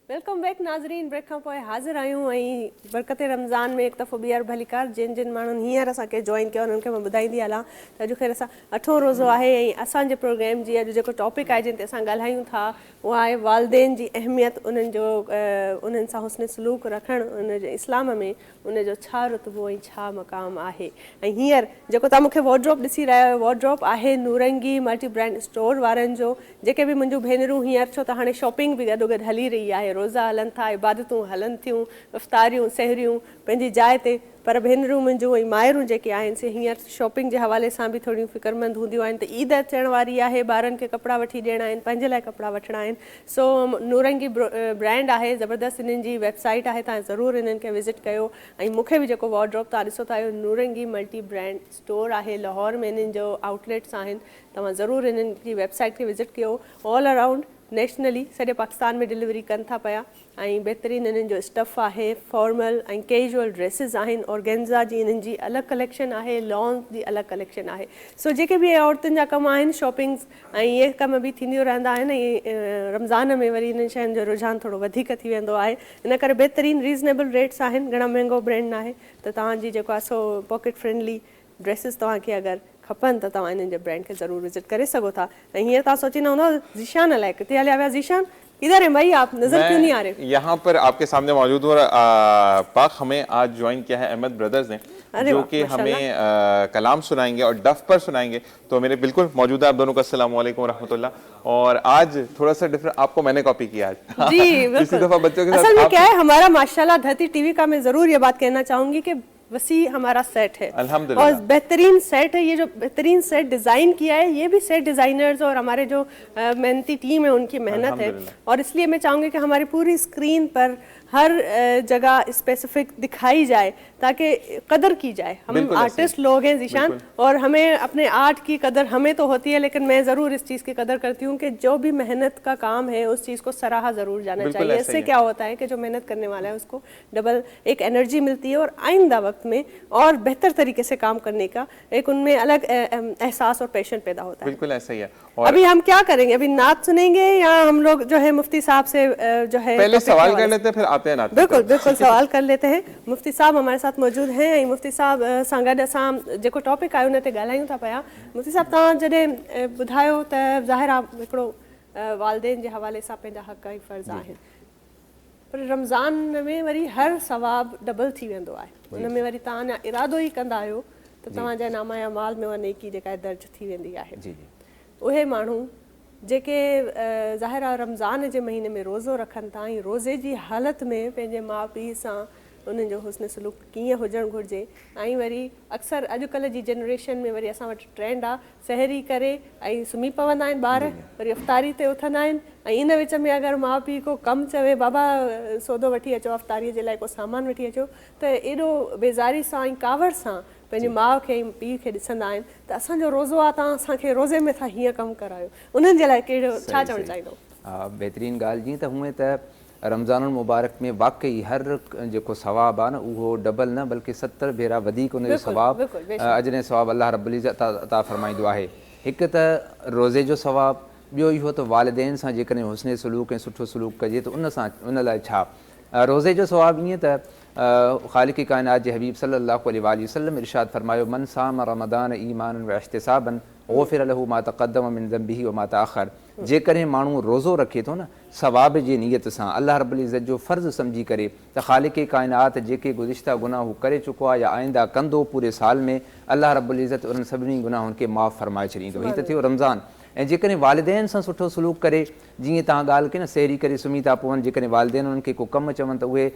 वेलकम बैक नाज़रीन। ब्रेक खां पोइ हाज़िर आहियूं ऐं बरकत रमज़ान में हिकु दफ़ो ॿीहर भलीकार जिन माण्हुनि हींअर असांखे जॉइन कयो उन्हनि खे मां ॿुधाईंदी हलां त अॼु ख़ैर असां 8हों रोज़ो आहे ऐं असांजे प्रोग्राम जी अॼु जेको टॉपिक आहे जिन ते असां ॻाल्हायूं था उहो आहे वालदेन जी अहमियत, उन्हनि सां हुस्न सलूक रखणु, उनजे इस्लाम में उनजो छा रुतबो ऐं छा मक़ाम आहे। ऐं हींअर जेको तव्हां मूंखे वॉर्ड्रोप ॾिसी रहिया आहियो, वॉर्ड्रोप आहे नूरंगी मल्टी ब्रांड स्टोर वारनि जो। जेके बि मुंहिंजूं भेनरूं हींअर छो त हाणे शॉपिंग बि गॾोगॾु हली रही आहे, रोज़ा हलनि था, इबादतूं हलनि थियूं, इफ़्तारियूं सहरियूं पंहिंजी जाइ ते, पर भेनरूं मुंहिंजूं ऐं माइरूं जेके आहिनि से हींअर शॉपिंग जे हवाले सां बि थोरियूं फ़िक्रमंद हूंदियूं आहिनि त ईद अचण वारी आहे, ॿारनि खे कपिड़ा वठी ॾियणा आहिनि, पंहिंजे लाइ कपिड़ा वठिणा आहिनि। सो नूरंगी ब्रांड आहे, ज़बरदस्त इन्हनि जी वेबसाइट आहे, तव्हां ज़रूरु इन्हनि खे विज़िट कयो। ऐं मूंखे बि जेको वॉर्ड्रोप तव्हां ॾिसो था नूरंगी मल्टी ब्रांड स्टोर आहे, लाहौर में इन्हनि जो आउटलेट्स आहिनि, तव्हां ज़रूरु इन्हनि जी वेबसाइट खे विज़िट कयो। ऑल अराउंड नेशनली सॼे पाकिस्तान में डिलीवरी कनि था पिया ऐं बहितरीनु इन्हनि जो स्टफ़ आहे, फॉर्मल ऐं कैजुअल ड्रेसिस आहिनि, ऑर्गेन्ज़ा जी इन्हनि जी अलॻि कलेक्शन आहे, लॉन जी अलॻि कलेक्शन आहे। सो जेके बि औरतुनि जा कम आहिनि, शॉपिंग्स ऐं इहे कम बि थींदियूं रहंदा आहिनि ऐं रमज़ान में वरी इन्हनि शयुनि जो रुझान थोरो वधीक थी वेंदो आहे। इन करे बहितरीनु रीज़नेबल रेट्स आहिनि, घणा महांगो ब्रांड आहे, त तव्हांजी जेको आहे सो पॉकेट फ्रेंडली ड्रेसिस तव्हांखे अगरि खपनि त तव्हां इन्हनि जे ब्रांड खे ज़रूरु विज़िट करे सघो था। ऐं हींअर तव्हां सोचींदा हूंदो ज़ीशान अलाए किथे हलिया विया, ज़ीशान इधर है भाई, आप नजर क्यों नहीं आ रहे? यहाँ पर आपके सामने मौजूद हूँ। पाक हमें आज ज्वाइन किया है अहमद ब्रदर्स ने, जो कि हमें कलाम सुनाएंगे और डफ पर सुनाएंगे। तो मेरे बिल्कुल मौजूद है आप दोनों का अस्सलाम वालेकुम रहमतुल्लाह। और आज थोड़ा सा डिफरेंट आपको मैंने कॉपी किया आज। जी बिल्कुल। दफा बच्चों के साथ असल में क्या है हमारा माशाल्लाह धरती टीवी का, मैं जरूर ये बात कहना चाहूंगी कि वसी हमारा सेट है अल्हम्दुलिल्लाह। और बेहतरीन सेट है। ये जो बेहतरीन सेट डिज़ाइन किया है ये भी सेट डिज़ाइनर्स और हमारे जो मेहनती टीम है उनकी मेहनत है। और इसलिए मैं चाहूँगी कि हमारी पूरी स्क्रीन पर हर जगह स्पेसिफिक दिखाई जाए ताकि कदर की जाए। हम बिल्कुल ऐसे ही। आर्टिस्ट लोग हैं ज़ीशान, और हमें अपने आर्ट की कदर हमें तो होती है, लेकिन मैं ज़रूर इस चीज़ की कदर करती हूँ कि जो भी मेहनत का काम है उस चीज़ को सराहा ज़रूर जाना बिल्कुल चाहिए। ऐसे इससे ही है। क्या होता है कि जो मेहनत करने वाला है उसको डबल एक एनर्जी मिलती है और आइंदा वक्त में और बेहतर तरीके से काम करने का एक उनमें अलग एहसास और पैशन पैदा होता है। बिल्कुल ऐसा ही है। और अभी हम क्या करेंगे, अभी नात सुनेंगे या हम लोग जो है मुफ्ती साहब से जो है पहले topic के सवाल हवाले कर से- लेते हैं, फिर आते हैं नात। बिल्कुल बिल्कुल सवाल कर लेते हैं। मुफ्ती साहब हमारे साथ मौजूद हैं। मुफ्ती साहब सां गॾु असां जेको टॉपिक आयो उन ते ॻाल्हायूं था पिया। मुफ्ती साहब तव्हां जॾहिं ॿुधायो त ज़ाहिर आहे हिकिड़ो वालदेन जे हवाले सां पंहिंजा हक़ ऐं फ़र्ज़ आहिनि, पर रमज़ान में वरी हर सवाब डबल थी वेंदो आहे। उन में वरी तव्हां अञा इरादो ई कंदा आहियो त तव्हांजा नामा या माल में उहा नेकी जेका आहे दर्ज थी वेंदी आहे। जी जी उहे माण्हू जेके ज़ाहिर आहे रमज़ान जे महीने में रोज़ो रखनि था ऐं रोज़े जी हालति में पंहिंजे माउ पीउ सां उन्हनि जो हुस्न सलूक कीअं हुजणु घुरिजे। ऐं वरी अक्सर अॼुकल्ह जी जनरेशन में वरी असां वटि ट्रेंड आहे सहरी करे ऐं सुम्ही पवंदा आहिनि ॿार, वरी अफ़्तारी ते उथंदा आहिनि ऐं इन विच में अगरि माउ पीउ को कमु चवे बाबा सौदो वठी अचो, अफ़्तारीअ जे लाइ को सामान वठी अचो, त एॾो बेज़ारी सां ऐं कावड़ सां पंहिंजे माउ खे ऐं पीउ खे ॾिसंदा आहिनि त असांजो रोज़ो आहे, तव्हां असांखे रोज़े में था हीअं कमु करायो। उन्हनि जे लाइ कहिड़ो छा चवणु चाहींदो? बेहतरीन ॻाल्हि। जीअं त हूअं त रमज़ान मुबारक में वाकई हर जेको सवाब आहे न उहो डबल न बल्कि 70 भेरा वधीक उनजो सवाब अजर सवाब अल्लाह रब्बुल इज़्ज़त अता फरमाईंदो आहे। हिकु त रोज़े जो सवाब, ॿियो इहो त वालिदैन सां जेकॾहिं हुस्न सलूक ऐं सुठो सलूक कजे त उन लाइ छा। रोज़े जो सवाब ईअं त ख़ालिक़ काइनात जे हबीब सल्लल्लाहु अलैहि वसल्लम इरशाद फरमायो मन साम रमदान ईमान व इहतिसाबन ग़ुफ़िर लहू मा तक़द्दम मिन ज़ंबिही व मा तअख़र। जेकॾहिं माण्हू रोज़ो रखे थो न सवाब जी नीयत सां अल्लाह रब्बुल इज़्ज़त जो फ़र्ज़ु सम्झी करे त ख़ालिक़ काइनात जेके गुज़िश्ता गुनाह हू करे चुको आहे या आइंदा कंदो पूरे साल में, अल्लाह रब्बुल इज़्ज़त उन्हनि सभिनी गुनाहनि खे माफ़ फरमाए छॾींदो। हीअ त थियो रमज़ान। ऐं जेकॾहिं वालिदैन सां सुठो सलूक करे, जीअं तव्हां ॻाल्हि कई न सहरी करे सुम्ही था पवनि, जेकॾहिं वालिदैन उन्हनि खे को कमु चवनि त उहे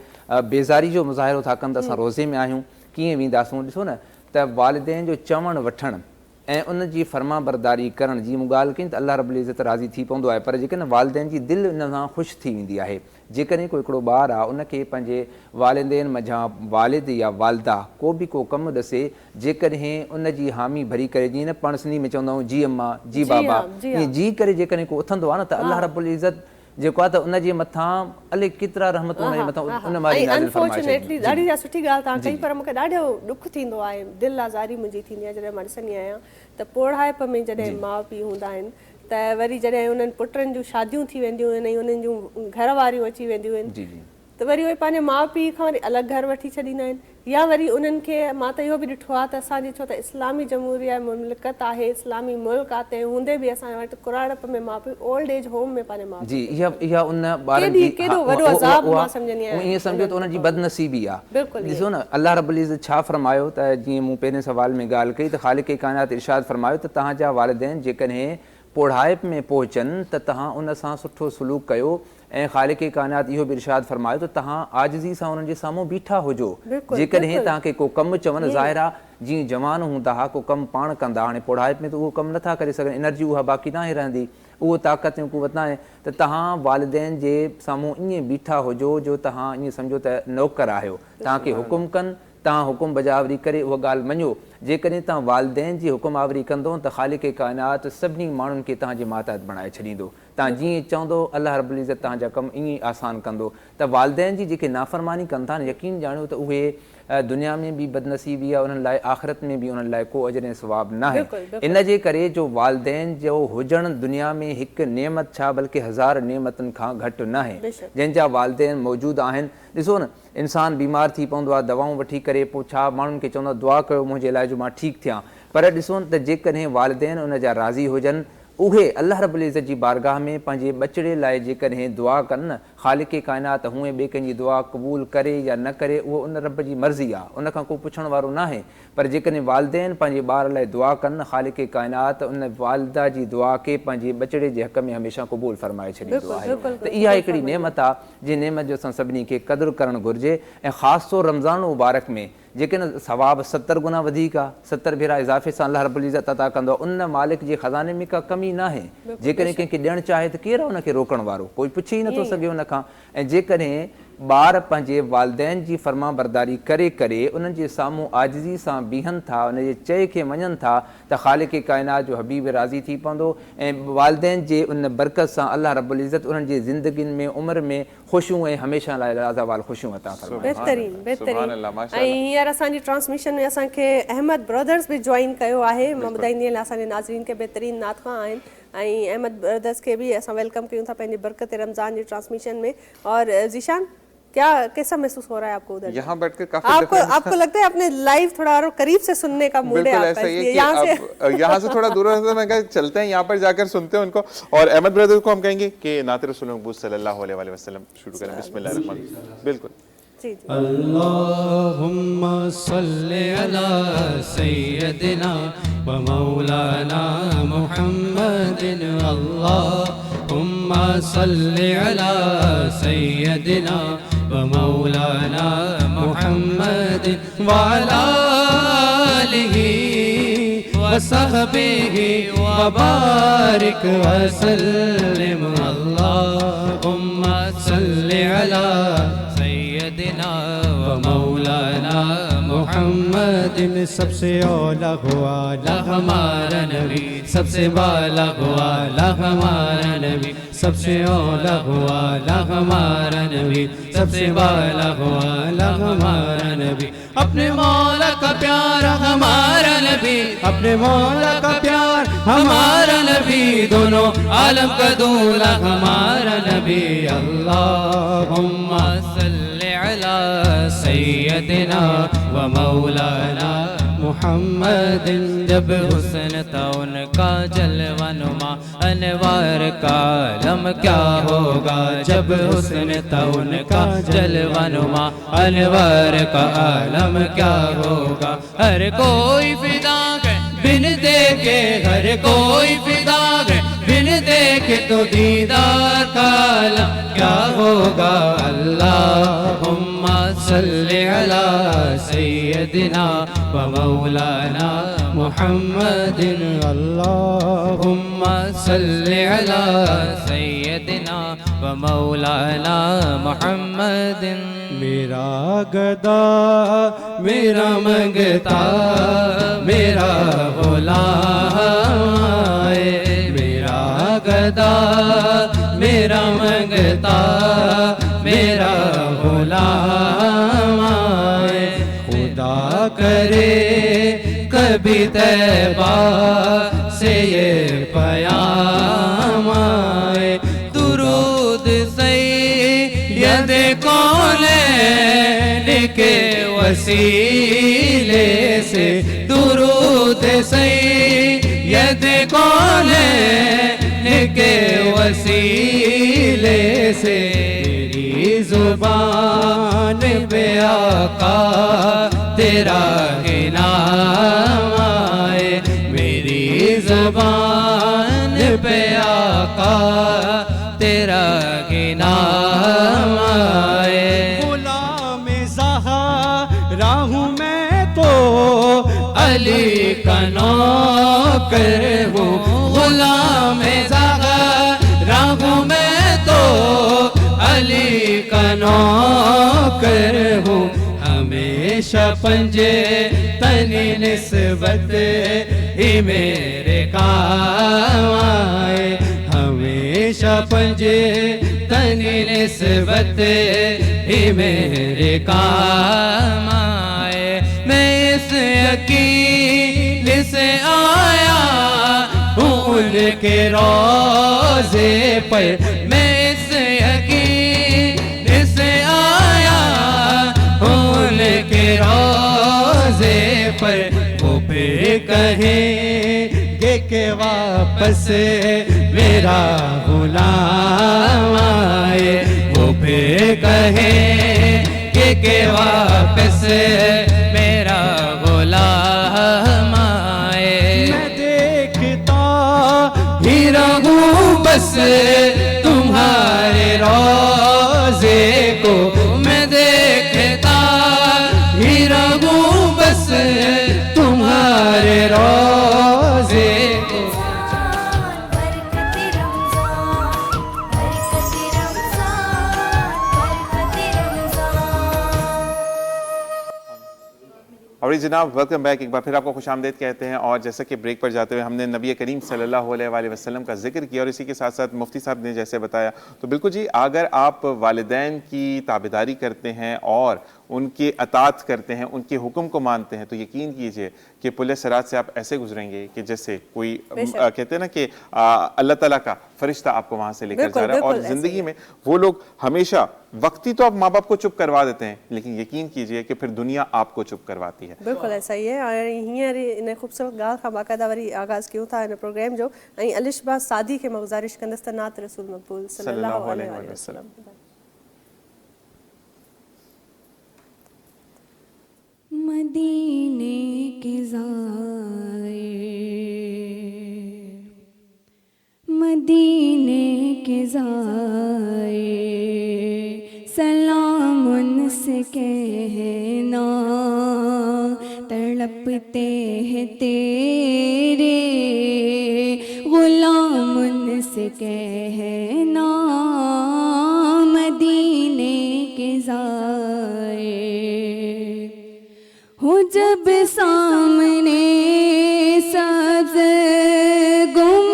बेज़ारी जो मुज़ाहिरो था कनि त असां रोज़े में आहियूं कीअं वेंदासूं। ॾिसो न त वालिदैन जो चवणु वठणु ऐं उन जी फर्मा बरदारी करणु, जीअं मूं ॻाल्हि कई त अल्लाह रब्बुल इज़्ज़त राज़ी थी पवंदो आहे, पर जेकॾहिं वालिदैन जी दिलि इन सां ख़ुशि थी वेंदी आहे। जेकॾहिं को हिकिड़ो ॿारु आहे उनखे पंहिंजे वालिदैन मंझां वालिद या वालिदा को बि को कमु ॾसे, जेकॾहिं उन जी हामी भरी करे, जीअं न पाण सिंधी में चवंदा आहियूं जी अम्मा जी बाबा, ईअं जी करे जेकॾहिं को उथंदो आहे न त अल्लाह रब्बुल इज़्ज़त जेको आहे त उनजे मथां अलाए केतिरा रहमतूं उनजे मथां उन मारी नाज़िल फरमाए अनफॉर्चुनेटली छॾी। ॾाढी सुठी ॻाल्हि तव्हां कई, पर मूंखे ॾाढो ॾुख थींदो आहे, दिलि आज़ारी मुंहिंजी थींदी आहे जॾहिं मां ॾिसंदी आहियां त पोढ़ाइप में जॾहिं माउ पीउ हूंदा आहिनि त वरी जॾहिं उन्हनि पुटनि जूं शादियूं थी वेंदियूं आहिनि ऐं उन्हनि जूं घर वारियूं अची वेंदियूं आहिनि जी जी त वरी उहे पंहिंजे माउ पीउ खां वरी अलॻि घर वठी छॾींदा आहिनि, या वरी उन्हनि खे मां त इहो बि ॾिठो आहे त असांजी छो त इस्लामी जमहूरिया मुमलिकत आहे, इस्लामी मुल्क आहे, तंहिं हूंदे बि असां वटि कुराड़प में माउ पीउ ओल्ड एज होम में पंहिंजे माउ जी इहा उन ॿारनि जी केॾो वॾो अज़ाब मां सम्झंदी आहियां। ईअं सम्झो त उनजी बदनसीबी आहे। बिल्कुलु ॾिसो न अल्लाह रब्बुल इज़्ज़त छा फरमायो त जीअं मूं पहिरें सवाल में ॻाल्हि कई त ख़ालिक़ काइनात इरशाद फरमायो त तव्हांजा वालिदैन जेकॾहिं पोढ़ाइप में पहुचनि त तव्हां उन सां सुठो सलूक कयो। ऐं ख़ालिक़ काइनात इहो बि इरशाद फरमायो त तव्हां आजिज़ी सां उन्हनि जे साम्हूं बीठा हुजो। जेकॾहिं तव्हांखे को कमु चवनि, ज़ाहिर आहे जीअं जवान हूंदा हुआ को कमु पाण कंदा, हाणे पोढ़ाइप में त उहो कमु नथा करे सघनि, एनर्जी उहा बाक़ी नाहे रहंदी, उहो ताक़त ऐं कुवत नाहे, त तव्हां वालिदैन जे साम्हूं ईअं बीठा हुजो जो तव्हां ईअं सम्झो त नौकर आहियो, तव्हांखे हुकुम कनि, तव्हां हुकुम बजावरी करे उहा ॻाल्हि मञो। जेकॾहिं तव्हां वालिदैन जी हुकुम आवरी कंदो त ख़ालिक़ काइनात सभिनी माण्हुनि खे तव्हांजे मातहत बणाए छॾींदो। तव्हां जीअं चवंदो अल्लाह रब्बुल इज़्ज़त तव्हांजा कमु ईअं ई आसान कंदो। त वालिदैन जी जेके नाफ़रमानी कनि था न, यकीन ॼाणियो त उहे दुनिया में बि बदनसीबी आहे, उन्हनि लाइ आख़िरत में बि उन्हनि लाइ को अजर ऐं सवाब न आहे। इन जे करे जो वालिदैन जो हुजणु दुनिया में हिकु नेमत छा बल्कि हज़ार नेमतुनि खां घटि न आहे। जंहिंजा वालिदैन मौजूदु आहिनि, ॾिसो न इंसानु बीमार थी पवंदो आहे, दवाऊं वठी करे पोइ छा माण्हुनि खे चवंदो आहे दुआ कयो मुंहिंजे इलाज जो मां ठीकु थियां, पर ॾिसो न त जेकॾहिं वालिदैन उन जा राज़ी हुजनि, उहे अल्लाह रब्बुल इज़्ज़त जी बारगाह में पंहिंजे बचिड़े लाइ जेकॾहिं दुआ कनि न, ख़ालिक़ काइनात हूअं ॿिए कंहिंजी दुआ क़बूल करे या न करे उहो उन रब जी मर्ज़ी आहे, उन खां को पुछण वारो न आहे। पर जेकॾहिं वालिदैन पंहिंजे ॿार लाइ दुआ कनि न, ख़ालिक़ काइनात उन वालिदा जी दुआ खे पंहिंजे बचिड़े जे हक़ में हमेशह क़बूल फरमाए छॾींदो आहे। त इहा हिकिड़ी नेमत आहे जंहिं नेमत जो असां सभिनी खे क़दुरु करणु घुरिजे। ऐं ख़ासि तौरु रमज़ान मुबारक में जेकॾहिं सवाब 70 गुना वधीक आहे, 70 भेरा इज़ाफ़े सां अल्लाह रब्बुल इज़्ज़त अता कंदो आहे। उन मालिक जे ख़ज़ाने में का कमी न आहे। जेकॾहिं कंहिंखे ॾियणु चाहे त केरु आहे उनखे रोकण वारो, कोई पुछी ई नथो सघे उन खां। ऐं जेकॾहिं ॿार पंहिंजे वालिदैन जी फर्मा बरदारी करे करे उन्हनि जे साम्हूं आजिज़ी सां बीहनि था, उन जे चए खे मञनि था, त ख़ालिक़ काइनात जो हबीब राज़ी थी पवंदो ऐं वालिदैन जे उन बरकत सां अल्लाह रब्बुल इज़्ज़त उन्हनि जी ज़िंदगियुनि में उमिरि में ख़ुशियूं ऐं हमेशह लाइ राज़ावाल ख़ुशियूं अता फरमाए। बेहतरीन सुभान अल्लाह, बेहतरीन। माशाअल्लाह। ऐं हींअर असांजी ट्रांसमिशन में असांखे अहमद ब्रदर्स बि जॉइन कयो आहे। मां ॿुधाईंदी आहियां असांजे नाज़रीन खे बेहतरीन नातख़ा आहिनि ऐं अहमद ब्रदर्स खे बि असां वेलकम कयूं था पंहिंजी बरकत रमज़ान जी ट्रांसमिशन में। और ज़ीशान, क्या कैसा महसूस हो रहा है आपको उधर यहाँ बैठकर काफी आपको लगता है अपने लाइव थोड़ा और करीब से सुनने का मूड है बिल्कुल आपका, ऐसा ही है इसलिए कि यहाँ से थोड़ा दूर रहता है। मैं कहा चलते हैं यहाँ पर जाकर सुनते हैं उनको। और अहमद ब्रदर को हम कहेंगे कि नात रसूल मक़बूल सल्लल्लाहु अलैहि वसल्लम शुरू करें। बिस्मिल्लाह रहमान रहीम। बिल्कुल जी जी। अल्लाहुम्मा सल्लि अला सय्यदिना व मौलाना मुहम्मदिन। अल्लाहुम्मा सल्लि अला सय्यदिना व मौलाना मुहम्मदिन व अला आलिहि व सहबिहि व बारिक व सल्लिम। अल्लाहुम्मा सल्लि अला सय्यदिना व मौलाना मुहम्मदिन। सबसे औला हुआ हमारा नबी, सबसे बाला हुआ हमारा नबी, सबसे औला हुआ हमारा नबी, सबसे बाला हुआ हमारा नबी। अपने मौला का प्यार हमारा नबी, अपने मौला का प्यार हमारा नबी, दोनों आलम का दूल्हा हमारा नबी। अल्लाहुम्मा सल्लि अला सय्यदिना व मौलाना मुहम्मदिन। जब हुस्न था उनका जलवा नुमा अनवार का आलम क्या होगा। जब हुस्न था उनका जलवा नुमा अनवार का आलम क्या होगा। हर कोई फिदा है बिन देखे, हर कोई फिदा है बिन देखे, तो दीदार का आलम क्या होगा। अल्लाहुम्मा सल्लि अला सय्यदिना व मौलाना मुहम्मदिन। अल्लाहुम्मा सल्लि अला सय्यदिना व मौलाना मुहम्मदिन। मेरा गदा मेरा मंगता मेरा गुलाम आए, मेरा गदा मेरा मंगता मेरा गुलाम आए। खुदा करे कभी तैबा से ये पयाम आए। दुरूद सैयद कौनैन के वसीले से, दुरूद सैयद कौनैन के वसीले से। मेरी जुबान पे आका तेरा ही नाम आए, मेरी जुबान पे आका तेरा ही नाम आए। गुलाम ज़हरा हूँ मैं तो अली का नौकर हूँ। गुलाम ज़हरा हूँ मैं तो अली का नौकर हूँ। हमेशा पंजे तनी निस्बत ही मेरे काम आए, हमेशा पंजे तनी निस्बत ही मेरे काम आए। मैं इस यकीन से आया हूँ उनके रोज़े पर, मैं इस यकीन से आया हूँ उनके रोज़े पर। वो फिर कहेंगे कि वापस मेरा गुलाम आए, वो फिर कहेंगे कि वापस मेरा गुलाम आए। मैं देखता ही रहूं बस तुम्हारे रोज़े को, मैं देखता ही रहूं और जनाब वेलकम बैक, एक बार फिर आपको खुशामदीद कहते हैं। और जैसा कि ब्रेक पर जाते हुए हमने नबी करीम सल्लल्लाहु अलैहि वसल्लम का जिक्र किया और इसी के साथ साथ मुफ्ती साहब ने जैसे बताया, तो बिल्कुल जी, अगर आप वालिदैन की ताबेदारी करते हैं और उनकी अतात करते हैं, उनके हुक्म को मानते हैं, तो यकीन कीजिए कि पुल सिरात से आप ऐसे गुजरेंगे कि जैसे कोई कहते हैं ना कि अल्लाह ताला का फरिश्ता आपको वहां से लेकर जा रहा है। और जिंदगी में वो लोग हमेशा वक्ती तो आप माँ बाप को चुप करवा देते हैं, लेकिन यकीन कीजिए कि फिर दुनिया आपको चुप करवाती है। बिल्कुल ऐसा ही है। और हींअर इन ख़ूबसूरत ॻाल्हि खां बाक़ाइदा वरी आगाज़ कयूं था इन प्रोग्राम जो। ऐं अलिशबा सादी खे मां गुज़ारिश कंदसि त नात रसूल मक़बूल सल्लल्लाहु अलैहि वसल्लम। मदीने के ज़ाए, मदीने के ज़ाए, सलाम उनसे कहना, तड़पते हैं तेरे गुलाम उनसे कहना, मदीने के ज़ाए हो जब सामने सब्ज़ गुम।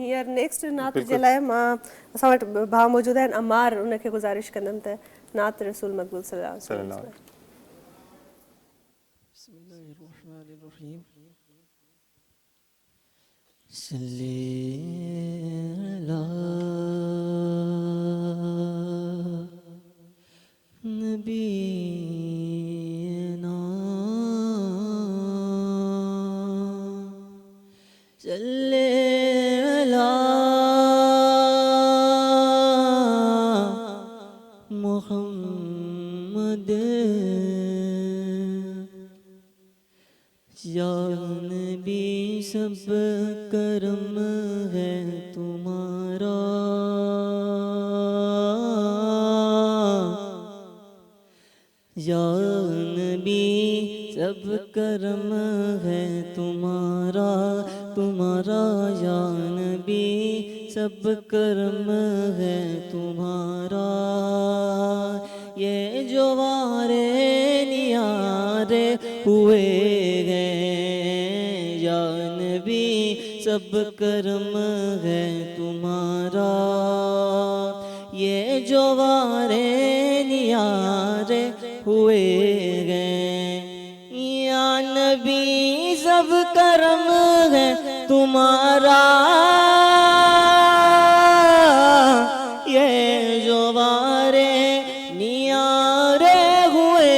हींअर नेक्स्ट नात जे लाइ मां असां वटि भाउ मौजूदु आहिनि अमार, उनखे गुज़ारिश कंदमि त नात रसूल मक़बूल सल्लल्लाहु अलैहि वसल्लम। बिस्मिल्लाहिर्रहमानिर्रहीम। सल्ली अला नबीना सल्ली अला मुहम्मद या नबी सब करम है तुम्हारा, या नबी सब करम है तुम्हारा, तुम्हारा या नबी सब करम है तुम्हारा। ये जो वारे नियारे हुए हैं, या नबी सब करम है तुम्हारा। ये जो वारे नियारे हुए गए, या नबी सब करम है तुम्हारा। ये जो वारे नियारे हुए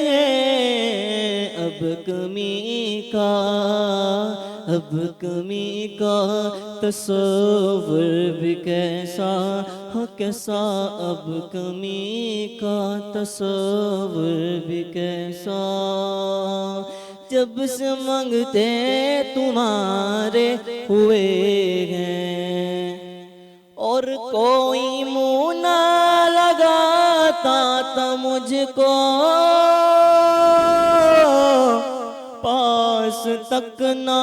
हैं, अब कमी का तस्वुर भी कैसा हो कैसा, अब कमी का तस्वुर भी कैसा। जब से मांगते तुम्हारे हुए हैं, और कोई मुँह ना लगाता था मुझको, पास तक ना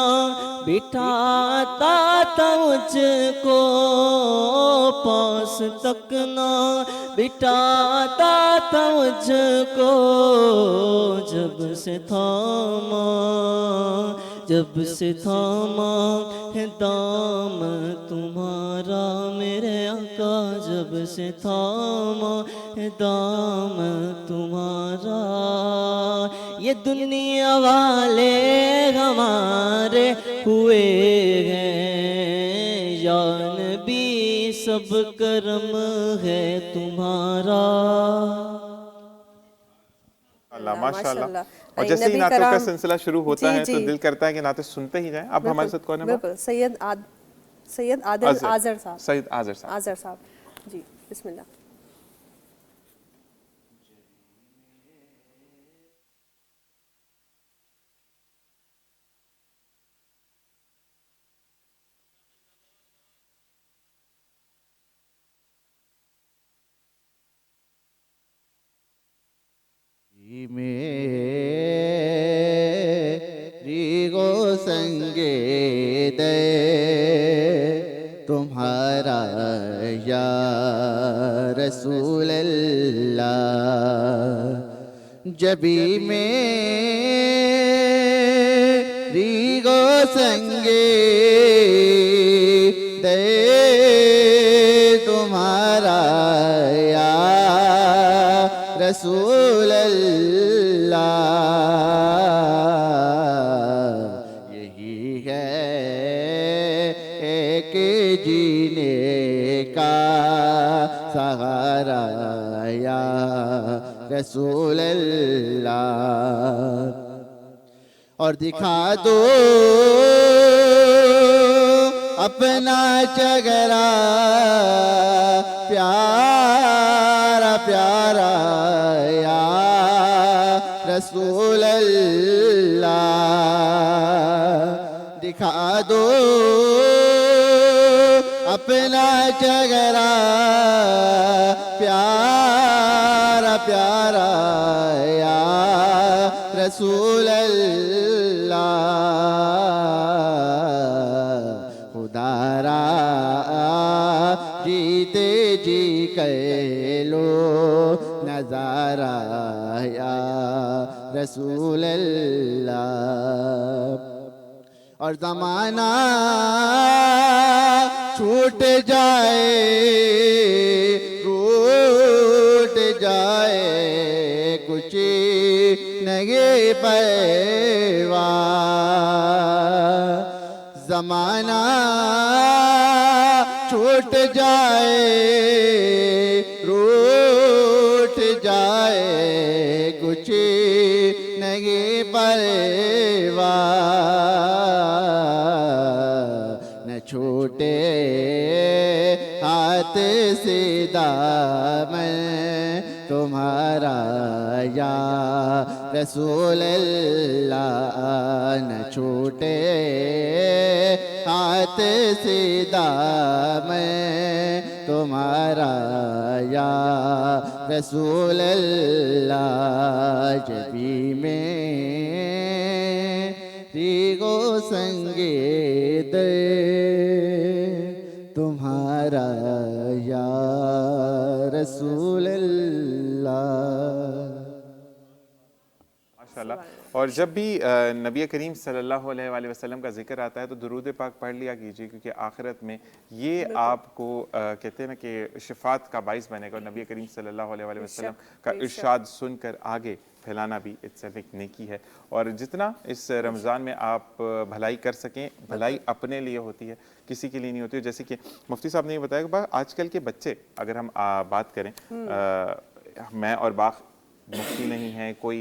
बिठाता था मुझको, पास तक ना बिठाता था मुझको। जब से थामा है दाम तुम्हारा मेरे आका, जब से थामा है दाम तुम्हारा। ये दुनिया वाले हमारे हुए हैं, या नबी सब करम है तुम्हारा। माशाल्लाह। और जैसे ही नातों का सिलसिला शुरू होता है तो दिल करता है कि नाते सुनते ही जाएं। अब हमारे साथ कौन है? बिल्कुल सैयद आदिल आज़र साहब। सैयद आज़र साहब जी, बिस्मिल्लाह। मेरी गो संगे दे तुम्हारा या रसूल अल्लाह, जबी मेरी गो संगे दे तुम्हारा या रसूल अल्लाह, यही है कि जीने का सहारा या रसूल अल्लाह। और दिखा दो अपना चेहरा प्यारा प्यारा या रसूल अल्लाह, दिखा दो अपना चेहरा प्यारा प्यारा या रसूल अल्लाह। खुदारा जीते जी कैलो नजारा या रसूल अल्लाह। और ज़माना छूट जाए रूठ जाए कुछ नहीं पैवा, ज़माना छूट जाए रूठ जाए कुछ नहीं पैवा, न छूटे हाथ से दामन तुम्हारा या रसूल अल्लाह, न छूटे हाथ से दामन तुम्हारा या रसूल अल्लाह। जबी में गो संगे दे तुम्हारा या रसूल अल्लाह। माशाल्लाह। और जब भी नबी करीम सल्लल्लाहु अलैहि वसल्लम का जिक्र आता है तो दुरूद पाक पढ़ लिया कीजिए, क्योंकि आखिरत में ये आपको कहते हैं ना कि शिफात का बाइस बनेगा। और नबी करीम सल्लल्लाहु अलैहि वसल्लम का इरशाद सुनकर आगे फैलाना भी इट्सेल्फ एक नेकी है। और जितना इस रमज़ान में आप भलाई कर सकें, भलाई अपने लिए होती है, किसी के लिए नहीं होती है। जैसे कि मुफ्ती साहब ने ये बताया कि आजकल के बच्चे, अगर हम बात करें, मैं और बाख मुफ्ती नहीं है, कोई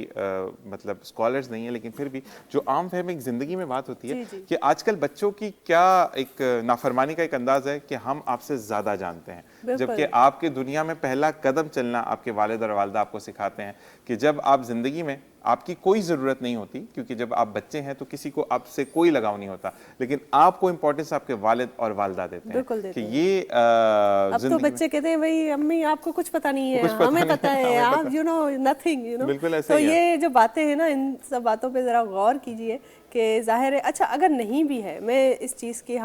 मतलब स्कॉलर्स नहीं है, लेकिन फिर भी जो आम फहम एक ज़िंदगी में बात होती है कि आजकल बच्चों की क्या एक नाफरमानी का एक अंदाज है कि हम आपसे ज़्यादा जानते हैं, जबकि आपके दुनिया में पहला कदम चलना आपके वालिद और वालिदा आपको सिखाते हैं कि जब आप ज़िंदगी में आपकी कोई ज़रूरत नहीं होती, क्योंकि जब आप बच्चे हैं तो किसी को आपसे कोई लगाव नहीं होता, लेकिन आपको इम्पोर्टेंस आपके वालिद और वालिदा देते हैं कि ये अब तो बच्चे कहते हैं भाई अम्मी आपको कुछ पता नहीं है, हमें पता है, आप you know nothing, you know. बिल्कुल ऐसा तो ही ये जो बातें हैं ना, इन सब बातों पे ज़रा गौर कीजिए कि जाहिर है। अच्छा, अगर नहीं भी है, मैं इस चीज़ की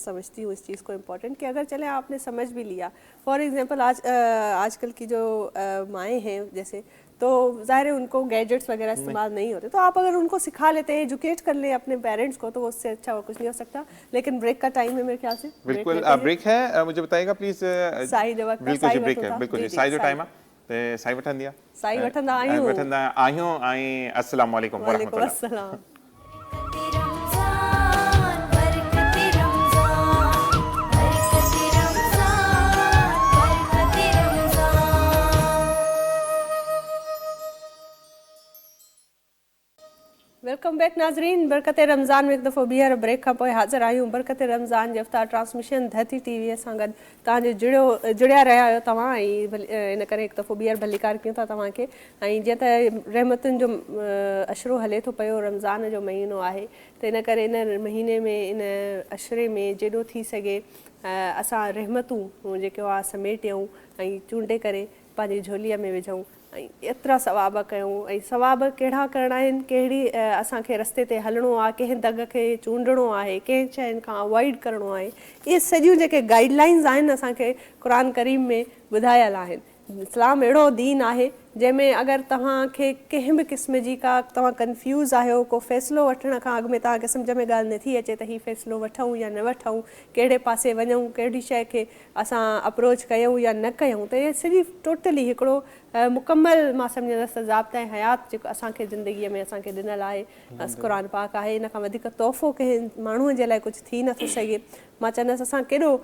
समझती हूँ इस चीज़ को इम्पोर्टेंट कि अगर चले आपने समझ भी लिया, फॉर एग्जांपल आजकल की जो माएँ हैं जैसे, तो ज़ाहिर है उनको गैजेट्स वगैरह इस्तेमाल नहीं होते, तो आप अगर उनको सिखा लेते हैं, एजुकेट कर ले अपने पेरेंट्स को, तो उससे अच्छा और कुछ नहीं हो सकता। लेकिन ब्रेक का टाइम है मेरे ख्याल से। बिल्कुल ब्रेक है, मुझे बताइएगा प्लीज। बिल्कुल जी ब्रेक है, बिल्कुल जी साई जो टाइम है साई वठन दिया, साई वठंदा आहियूं आई अस्सलाम वालेकुम व रहमतुल्लाह। वेलकम बैक नाज़रीन, बरकत रमज़ान में एक दफ़ो ॿीहर ब्रेक खां पोइ हाज़िर आहियूं। बरकत रमज़ान जे अफ़्तार ट्रांसमिशन धरती टीवीअ सां गॾु तव्हांजो जुड़िया रहिया आहियो तव्हां, ऐं इन करे हिकु दफ़ो ॿीहर भलीकार कयूं था तव्हांखे। ऐं जीअं त रहमतुनि जो अशरो हले थो पियो, रमज़ान जो महीनो आहे, त इन करे इन महीने में, इन अशरे में जेॾो थी सघे असां रहमतूं जेको आहे समेटियूं ऐं चूंडे करे पंहिंजी झोलीअ में विझूं ऐं एतिरा सवाब कयूं। ऐं सवाब कहिड़ा करणा आहिनि, कहिड़ी असांखे रस्ते ते हलणो आहे, कंहिं दग खे चूंडणो आहे, कंहिं शयुनि खां अवॉइड करिणो आहे, इहे सॼियूं जेके गाइडलाइंस आहिनि असांखे क़ुरान करीम में ॿुधायल आहिनि। इस्लाम अहिड़ो दीन आहे जंहिंमें अगरि तव्हांखे कंहिं बि क़िस्म जी का तव्हां कंफ्यूज़ आहियो, को फ़ैसिलो वठण खां अॻु में तव्हांखे सम्झ में ॻाल्हि नथी अचे त हीउ फ़ैसिलो वठूं या न वठूं, कहिड़े पासे वञूं, कहिड़ी शइ खे असां अप्रोच कयूं या न कयूं, त इहे सॼी टोटली हिकिड़ो मुकमल मां सम्झंदसि ज़ाब्ता हयात जेको असांखे ज़िंदगीअ में असांखे ॾिनल आहे, क़ुर पाक आहे। इन खां वधीक तोहफ़ो कंहिं माण्हूअ जे लाइ कुझु थी नथो सघे। मां चवंदसि असां केॾो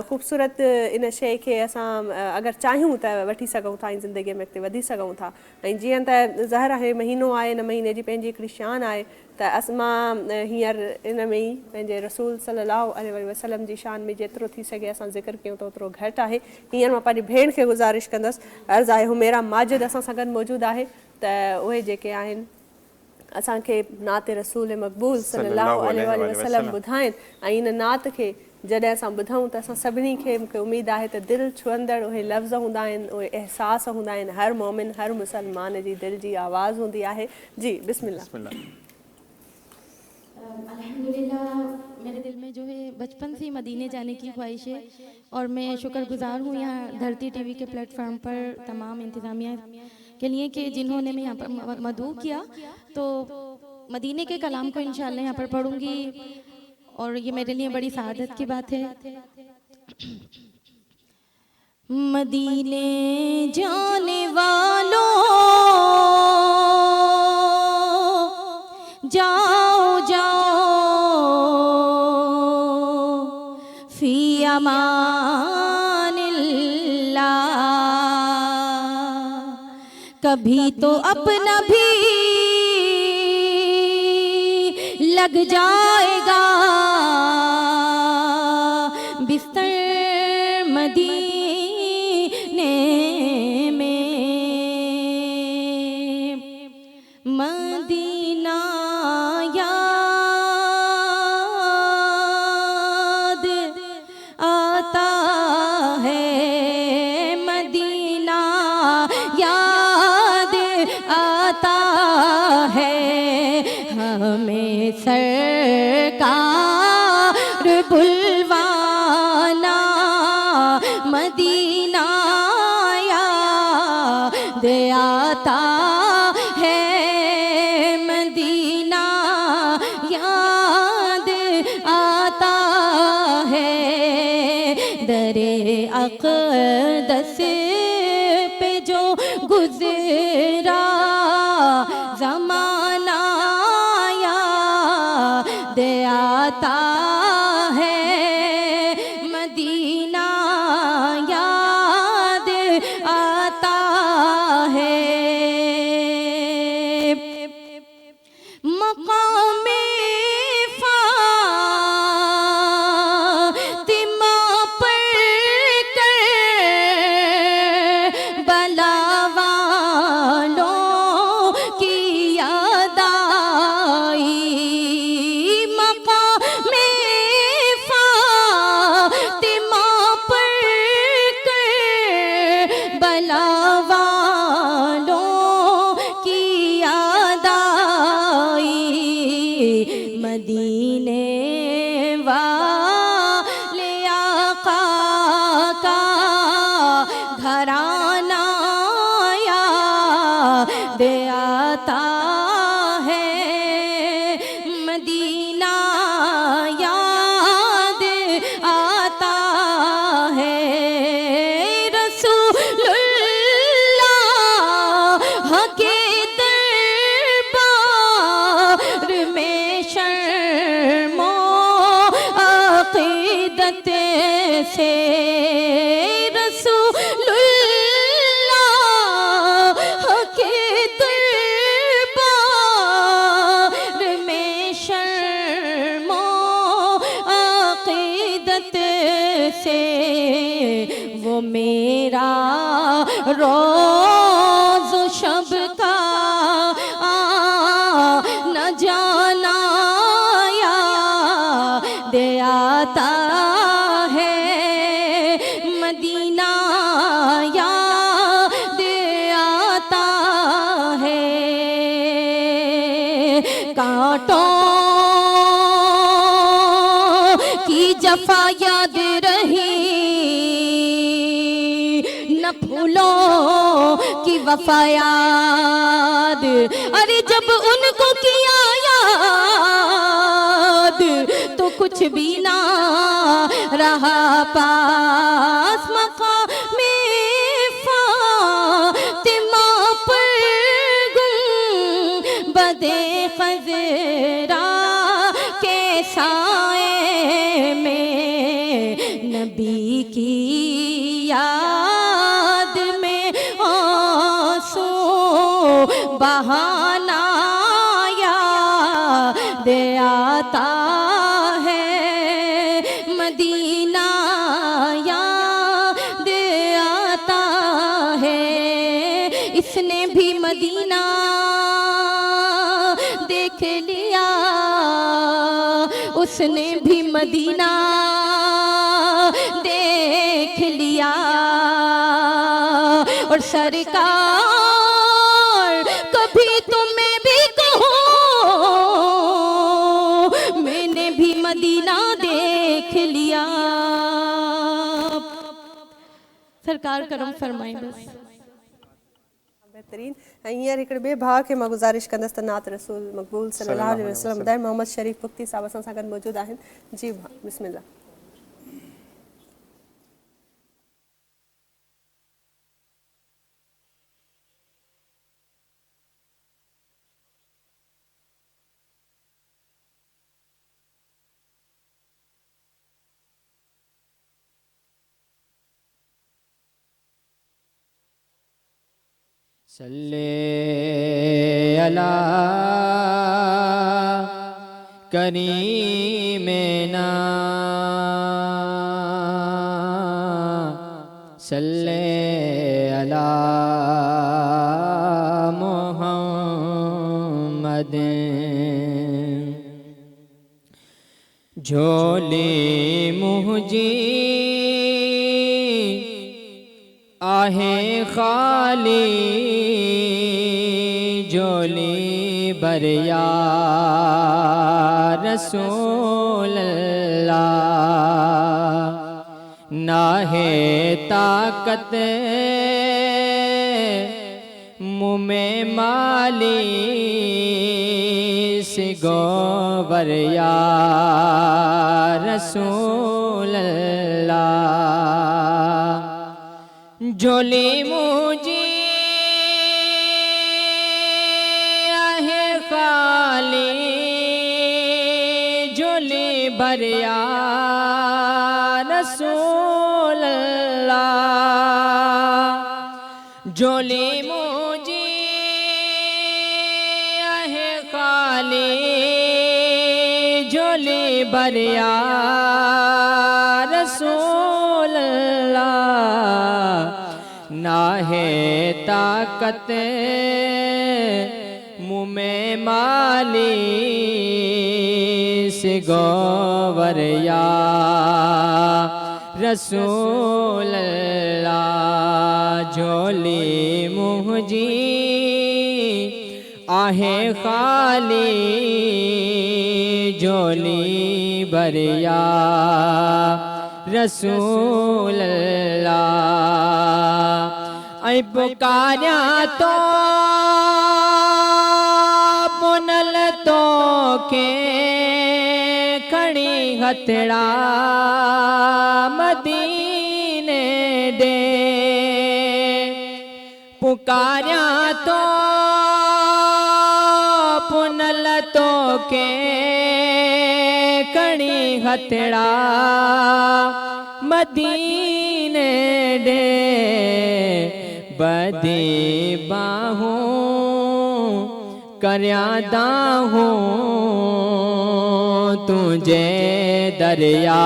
ख़ूबसूरत इन शइ खे असां अगरि चाहियूं त वठी सघूं था ऐं ज़िंदगीअ में अॻिते वधी सघूं था। ऐं जीअं त ज़ाहिर आहे महीनो आहे, इन महीने जी पंहिंजी हिकिड़ी शान आहे, त मां हींअर इन में ई पंहिंजे रसूल सल्लल्लाहु अलैहि वसल्लम जी शान में जेतिरो थी सघे असां ज़िक्र कयूं त ओतिरो घटि आहे। हींअर मां पंहिंजी भेण खे गुज़ारिश कंदसि, अर्ज़ु आहे हुमेरा माजिद असां सां गॾु मौजूदु आहे, त उहे जेके आहिनि असांखे नात रसूल मक़बूल सल्लल्लाहु अलैहि वसल्लम ॿुधाइनि ऐं इन नात खे जॾहिं असां ॿुधूं त असां सभिनी खे मूंखे उमेदु आहे त दिलि छुअंदड़ उहे लफ़्ज़ हूंदा आहिनि, उहे अहसास हूंदा आहिनि, हर मोमिन हर मुसलमान जी दिलि जी आवाज़ हूंदी आहे। जी बिस्मिल्लाह। अल्हम्दुलिल्लाह, मेरे दिल में जो है बचपन से ही मदीने जाने की ख्वाहिश है और मैं शुक्रगुजार हूँ यहाँ धरती टीवी के प्लेटफॉर्म पर तमाम इंतज़ामिया के लिए कि जिन्होंने मैं यहाँ पर मदऊ किया, तो मदीने के कलाम को इंशाअल्लाह यहाँ पर पढ़ूंगी और ये मेरे लिए बड़ी सआदत की बात है। मदीने जाने वालों जाओ जाओ फी अमानिल्लाह, कभी तो अपना भी लग जाएगा बिस्तर मदीने में। मदीना याद आता है, मदीना याद आता है हमें सरकार बुलवाना। मदीना याद आता है, मदीना याद आता है, दरे अक़दस पे जो गुज़रा ज़माना याद आता है, मदीना याद आता है। मक़ामे फ़ातिमा पर कर बला वालों की याद आई। मक़ामे फ़ातिमा पर कर बला वालों की याद आई। मदीने वाले आका का घराना याद आता है, मदीना याद आता है। रसूलुल्लाह के दरबार में शर्मो अक़ीदत से, रसूलुल्लाह के दरबार में शर्मो अक़ीदत से, वो मेरा रोज़ शब का न जाना याद आता है, मदीना याद आता है। कांटों की जफा याद रही, न फूलों की वफा वफा याद, अरे जब उनको किया याद तो कुछ भी ना रहा पास। मकामे फातिमा पर गुंबदे खज़रा के साए में नबी की याद में आंसू बहाना याद आता है। मदीना याद आता है। इसने भी मदीना देख लिया, उसने भी मदीना देख लिया। और सरकार कभी तुम्हें भी कहो मैंने भी मदीना देख लिया। सरकार करम फरमाए बस। बेहतरीन हींअर हिकिड़े ॿिए भाउ खे मां गुज़ारिश कंदसि त नात रसूल मक़बूल सल्लल्लाहु अलैहि वसल्लम ॿुधाए। मोहम्मद शरीफ़ पुख्ती साहब असां सां गॾु मौजूदु आहिनि। जी बिस्मिल्लाह। सल्ले अला करीमेना, सल्ले अला मुहम्मद। झोली मुझी आहे खाली, झोली बरिया रसूल अल्लाह। नाहे ताकत मुँह में माली, सिगो बरिया रसूल अल्लाह। झोली मुझी आहे खाली, झोली भरिया रसूल अल्लाह। झोली मुझी आहे खाली, झोली भरिया रसूल अल्लाह। नाहे ताकत मुँह में माली, सिगोवरिया रसूल अल्लाह। झोली मुझी आहे खाली, झोली भरिया रसूल अल्लाह। ऐ पुकारिया तो पुनल तो के खड़ी हथड़ा मदीने दे। पुकारिया तो पुनल तो के खड़ी हथड़ा मदीने दे। बदी बाहों कर्यादा हूँ तुझे दरिया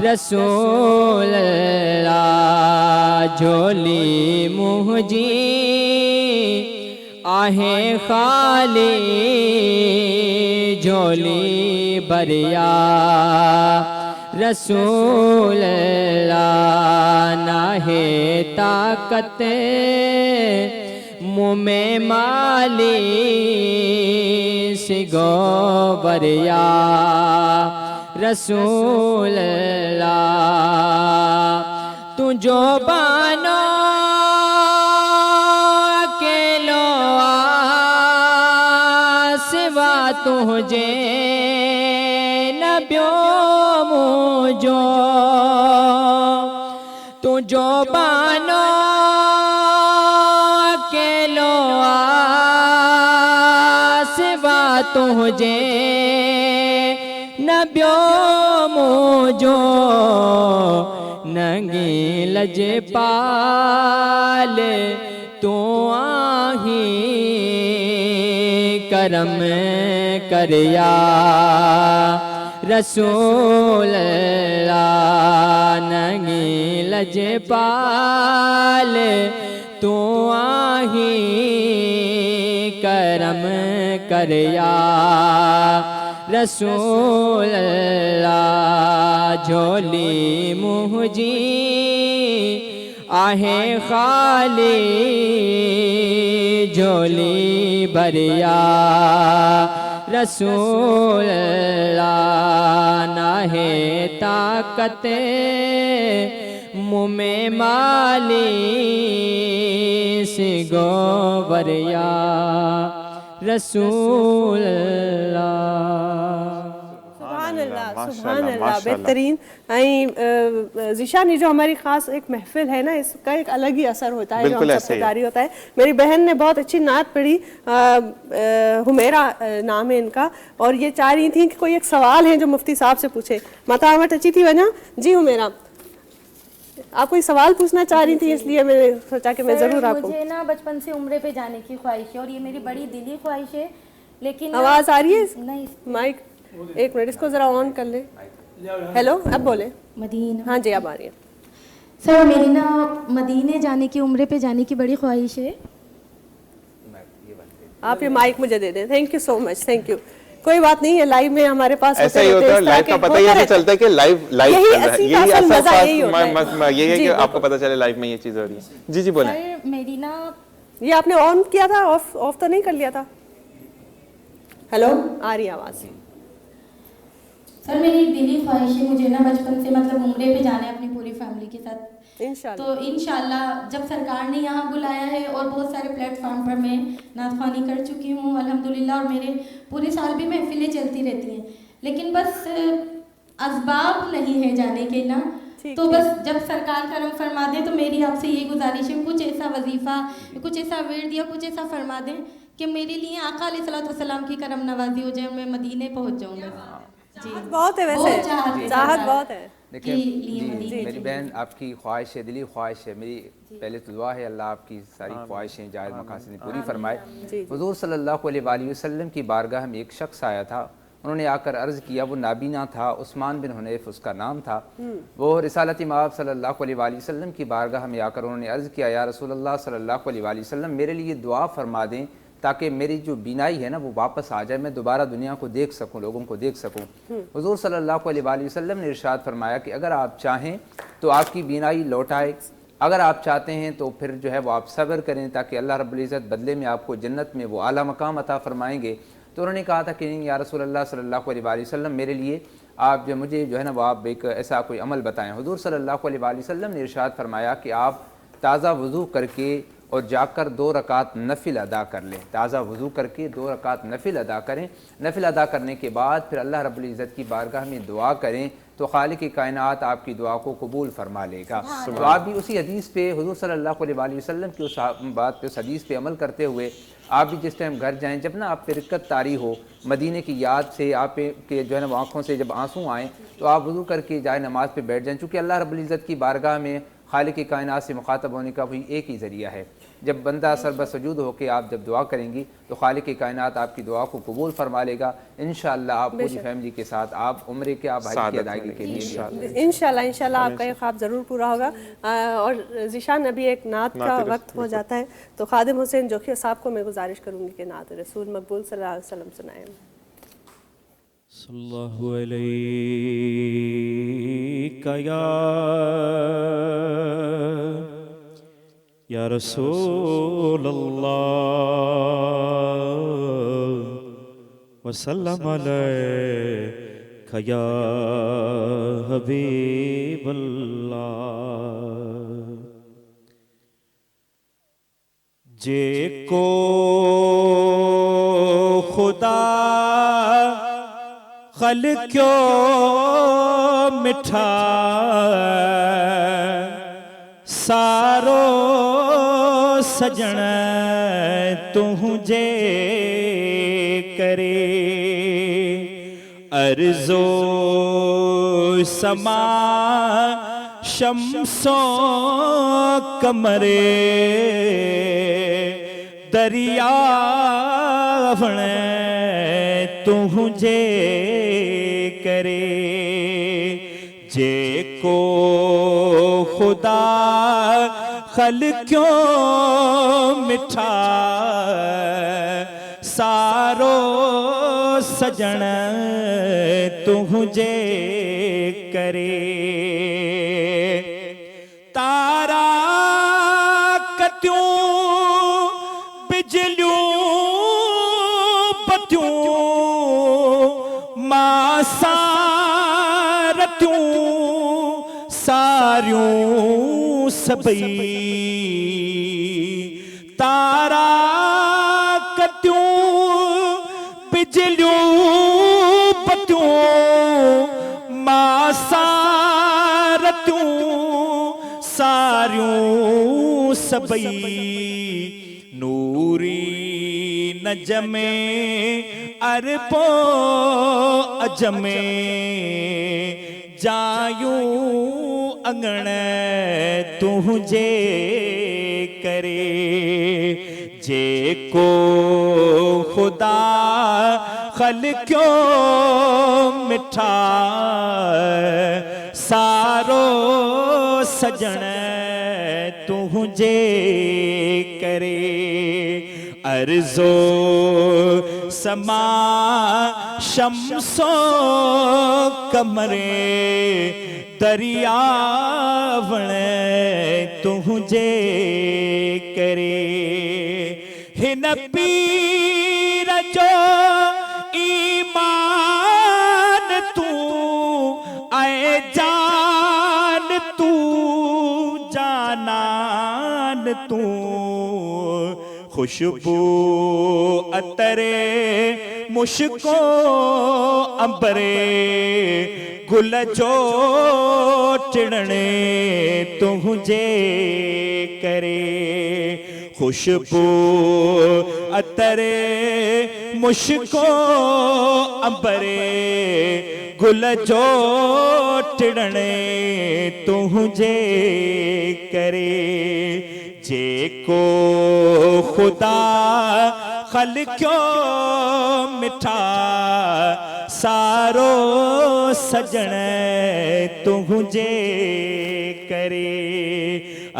रसूल अल्लाह। झोली मुझी आहे खाली, झोली भरिया रसूल अल्लाह। नाहे ताकत मुँह में माली, सिगोवरिया रसूल अल्लाह। तुझो बानो तुझे नबियों मुझो तुझो बानो के लो सिवा तुझे नबियों मुझो नंगी लज पाल तू आही करम करया रसूल अल्लाह नंगी लज पाल तू आही करम करया रसूल अल्लाह झोली मुझी आहे खाली झोली भरिया रसूल अल्लाह नाहे ताकत मुँह में माली सिगो भरिया रसूल सुभान अल्लाह सुभान अल्लाह बेहतरीन। ज़ीशान, ये जो हमारी ख़ास एक महफिल है ना, इसका एक अलग ही असर होता है जो हम सब पे जारी होता है। मेरी बहन ने बहुत अच्छी नात पढ़ी, हुमेरा नाम है इनका, और ये चाह रही थी कि कोई एक सवाल है जो मुफ्ती साहब से पूछे। माता वट अच्छी थी वजह जी हुमेरा, आप कोई सवाल पूछना चाह रही थी, इसलिए मैंने सोचा कि मैं ज़रूर आपको। मुझे ना बचपन से उम्रे पे जाने की ख्वाहिश है और ये मेरी बड़ी दिली ख्वाहिश है, लेकिन आवाज़ आ रही है? नहीं, माइक एक मिनट, इसको ज़रा ऑन कर ले। हेलो, अब बोले। मदीना, हाँ जी, अब आ रही है। सर मेरी ना मदीने जाने की, उम्रे पे जाने की बड़ी ख्वाहिश है। आप ये माइक मुझे दे दें। Thank you so much, thank you. कोई बात नहीं है, लाइव में हमारे पास ऐसा ही होता है, लाइव का पता ही नहीं चलता है कि लाइव यही है कि आपको पता चले लाइव में ये चीज हो रही है। जी जी बोले। सर मेरी ना, ये आपने ऑन किया था, ऑफ तो नहीं कर लिया था? हेलो, आ रही आवाज़? सर मेरी दिली ख्वाहिश है, मुझे ना बचपन से मतलब उम्रे पे जाना है अपनी पूरी फैमिली के साथ। इंशाल्लाह। तो इंशाल्लाह जब सरकार ने यहाँ बुलाया है और बहुत सारे प्लेटफॉर्म पर मैं नातख्वानी कर चुकी हूँ अल्हम्दुलिल्लाह, और मेरे पूरे साल भी महफिलें चलती रहती हैं, लेकिन बस असबाब नहीं है जाने के ना। तो बस जब सरकार करम फरमा दे तो मेरी आपसे ये गुजारिश है, कुछ ऐसा वजीफ़ा, कुछ ऐसा विर्द या कुछ ऐसा फरमा दें कि मेरे लिए आका अलैहिस्सलातु वस्सलाम की करम नवाजी हो जाए, मैं मदीने पहुँच जाऊँगा। जी बहुत है, वैसे चाहत बहुत है। देखिए जी, मेरी बहन आपकी ख्वाहिश है, दिली ख्वाहिश है, मेरी पहले तो दुआ है अल्लाह आपकी सारी ख्वाहिशें जायज़ मकासद पूरी फरमाए। हुज़ूर सल्लल्लाहु अलैहि वसल्लम की बारगाह में एक शख्स आया था, उन्होंने आकर अर्ज़ किया, वो नाबीना था, उस्मान बिन हुनैफ उसका नाम था। वो रिसालत इमाम सल्लल्लाहु अलैहि वसल्लम की बारगाह में आकर उन्होंने अर्ज़ किया, या रसूलल्लाह सल्लल्लाहु अलैहि वसल्लम मेरे लिए दुआ फरमा दें ताकि मेरी जो बीनाई है ना वो वापस आ जाए, मैं दोबारा दुनिया को देख सकूं, लोगों को देख सकूं। हुज़ूर सल्लल्लाहु अलैहि वसल्लम ने इरशाद फरमाया कि अगर आप चाहें तो आपकी बीनाई लौट आए, अगर आप चाहते हैं तो फिर जो है वो आप सब्र करें ताकि अल्लाह रब्बुल इज़्ज़त बदले में आपको जन्नत में वो आला मकाम अता फरमाएंगे। तो उन्होंने कहा था कि नहीं या रसूलल्लाह सल्लल्लाहु अलैहि वसल्लम मेरे लिए आप जो मुझे जो है ना वो आप एक ऐसा कोई अमल बताएं। हुज़ूर सल्लल्लाहु अलैहि वसल्लम ने इरशाद फरमाया कि आप ताज़ा वज़ू करके और जाकर 2 रकात नफिल अदा कर लें, ताज़ा वज़ू करके 2 रकात नफिल अदा करें। नफिल अदा करने के बाद फिर अल्लाह रब्बुल इज़्ज़त की बारगाह में दुआ करें तो खालिक कायनात आपकी दुआ को कबूल फरमा लेगा। तो आप भी उसी हदीस पे, हुज़ूर सल्लल्लाहु अलैहि वसल्लम की उस बात पे, उस हदीस पे अमल करते हुए आप भी जिस टाइम घर जाएं, जब ना आप पे रिक्कत तारी हो, मदीने की याद से आप के जो है ना आँखों से जब आंसू आएँ तो आप वज़ू करके जाए नमाज पे बैठ जाएँ, चूँकि अल्लाह रब्बुल इज़्ज़त की बारगाह में खालिक कायनात से मुखातब होने का भी एक ही ज़रिया है। जब बंदा सरबसजूद होकर आप जब दुआ करेंगी तो खालिक कायनात आपकी दुआ को कबूल फरमा लेगा। इंशाअल्लाह आप पूरी फैमिली के साथ आप उम्रे के आप हज की अदायगी के लिए इंशाअल्लाह आपका ये ख्वाब ज़रूर पूरा होगा। और ज़ीशान, अभी एक नात का वक्त हो जाता है, तो खादिम हुसैन जोखी साहब को मैं गुजारिश करूँगी कि नात रसूल मकबूल सल्लल्लाहु अलैहि वसल्लम सुनाएं। सल्लल्लाहु अलैहि या रसूल अल्लाह वसल्लम अलैका या हबीब अल्लाह। जे को खुदा खल क्यों मिठा सारो सजण तुझे करे अर्जो समा शम्सो कमरे दरियावण तुझे करे जे को खुदा खल क्यों मिठा सारो सजण तुझे करे तारा कत्यूं बिजलियों बत्यूं मासारत्यूं सारियों सबई तारा कत्यूं बिजलियों बत्यूं मासारत्यूं सारियों सबई नूरी नजमे अरबो अजमे जायूं अंगण तुझे करे जे को खुदा खल क्यों मिठा सारो सजण तुझे करे अर्जो समा शम्सो कमरे दरियावण तुझे करे हिन पीर जो ईमान तू आए जान तू जानान तू खुशबू अतरे मुश्को अंबरे गुल जो टिड़ने तुझे करे खुशबू अतरे मुश्को अंबरे गुल जो टिड़ने तुझे करे जे को खुदा खल क्यों मिठा सारो सजण तुझे करे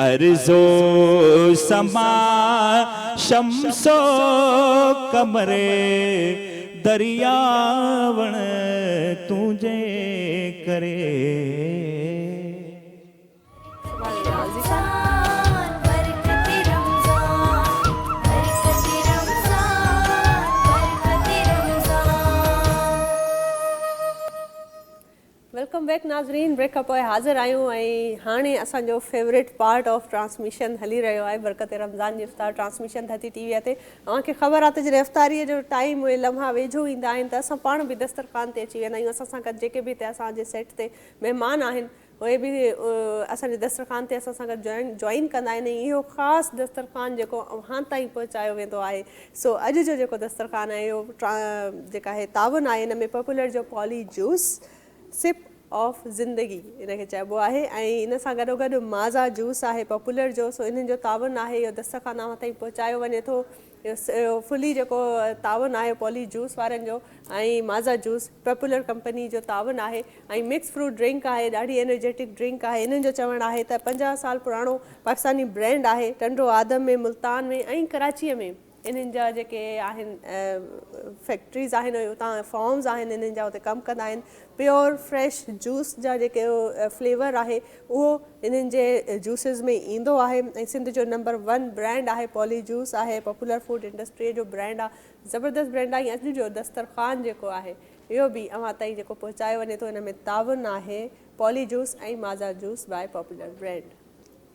अर्जो समा शम्सो कमरे दरियावण तुझे करे वेलकम बैक नाज़रीन ब्रेक खां पोइ हाज़िर आहियूं ऐं हाणे असांजो फेवरेट पार्ट ऑफ ट्रांसमिशन हली रहियो आहे बरकत रमज़ान जी इफ़्तार ट्रांसमिशन धरती टीवीअ ते तव्हांखे ख़बर आहे त जॾहिं इफ़्तारीअ जो टाइम उहे लम्हा वेझो ईंदा आहिनि त असां पाण बि दस्तरख़ान ते अची वेंदा आहियूं असां सां गॾु जेके बि हिते असांजे सेट ते महिमान आहिनि उहे बि असांजे दस्तरख़ान ते असां सां गॾु जॉइन कंदा आहिनि इहो ख़ासि दस्तरख़ान जेको अव्हां ताईं पहुचायो वेंदो आहे सो अॼु जो जेको दस्तरख़ान आहे इहो जेका आहे तावन आहे हिन में पॉपुलर जो पॉली जूस सिप ऑफ ज़िंदगी इनखे चइबो आहे ऐं इन सां गॾोगॾु माज़ा जूस आहे पॉपुलर जो सो इन्हनि जो तावन आहे इहो दस्तरख़ान अव्हां ताईं पहुचायो वञे थो इहो फुली जेको तावन आहे पॉली जूस वारनि जो ऐं माज़ा जूस पॉपुलर कंपनी जो तावन आहे ऐं मिक्स फ्रूट ड्रिंक आहे ॾाढी एनर्जेटिक ड्रिंक आहे इन्हनि जो चवणु आहे त 50 साल पुराणो पाकिस्तानी ब्रांड आहे टंडो आदम में मुल्तान में ऐं कराचीअ में इन्हनि जा जेके आहिनि फैक्ट्रीज़ आहिनि उतां फॉर्म्स आहिनि इन्हनि जा उते कमु कंदा आहिनि प्योर फ्रेश जूस जा जेके फ्लेवर आहे उहो इन्हनि जे जूसिस में ईंदो आहे ऐं सिंध जो नंबर 1 ब्रांड आहे पॉली जूस आहे पॉपुलर फूड इंडस्ट्री जो ब्रांड आहे ज़बरदस्त ब्रांड आहे ऐं अॼु जो दस्तरख़ान जेको आहे इहो बि अव्हां ताईं जेको पहुचायो वञे थो हिन में तावन आहे पॉली जूस ऐं Maaza juice by popular brand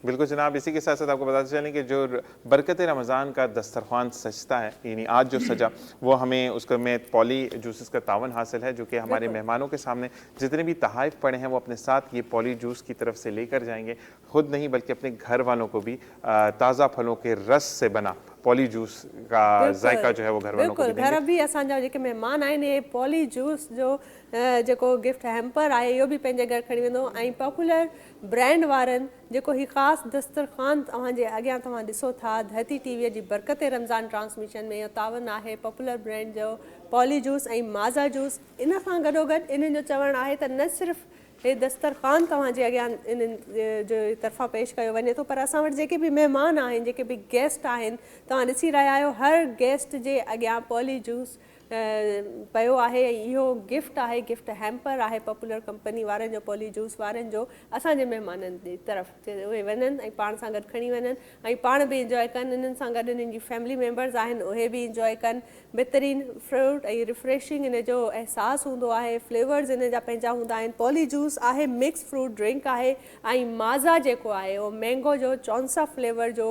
बिल्कुल जनाब, इसी के साथ साथ आपको बताते चलें कि जो बरकत रमज़ान का दस्तरखान सजता है, यानी आज जो सजा वो हमें उसका में पॉली जूसेस का तावन हासिल है, जो कि हमारे मेहमानों के सामने जितने भी तहाइफ पड़े हैं वो अपने साथ ये पॉली जूस की तरफ से लेकर जाएंगे, खुद नहीं बल्कि अपने घर वालों को भी ताज़ा फलों के रस से बना पॉली जूस का जायका जो है वो घर वालों को भी देंगे। घर भी असांजा जेके मेहमान आहिनि ये पॉली जूस जो जेको गिफ्ट हैम्पर आहे इहो बि पंहिंजे घर खणी वेंदो ऐं पॉपुलर ब्रांड वारनि जेको ही ख़ासि दस्तरखान तव्हांजे अॻियां तव्हां ॾिसो था धरती टीवीअ जी बरकत रमज़ान ट्रांसमिशन में इहो तावन आहे पॉपुलर ब्रांड जो पॉली जूस ऐं माज़ा जूस। इन सां गॾोगॾु इन्हनि जो चवणु आहे त न सिर्फ़ु हे दस्तरखान तव्हांजे अॻियां इन्हनि जो तरफ़ां पेश कयो वञे थो, पर असां वटि जेके बि महिमान आहिनि, जेके बि गेस्ट आहिनि, तव्हां ॾिसी रहिया आहियो हर गेस्ट जे अॻियां पॉली जूस पियो आहे। इहो गिफ्ट आहे, गिफ्ट हैम्पर आहे पॉपुलर कंपनी वारनि जो, पॉली जूस वारनि जो असांजे महिमाननि जी तरफ़ उहे वञनि ऐं पाण सां गॾु खणी वञनि ऐं पाण बि इंजॉय कनि। इन्हनि सां गॾु इन्हनि जी फैमिली मेंबर्स आहिनि उहे बि इंजॉय कनि। बहितरीनु फ्रूट ऐं रिफ्रेशिंग इन जो अहसासु हूंदो आहे, फ्लेवर्स इन जा पंहिंजा हूंदा आहिनि। पॉली जूस आहे मिक्स फ्रूट ड्रिंक आहे ऐं माज़ा जेको आहे उहो मैंगो जो चौंसा फ्लेवर जो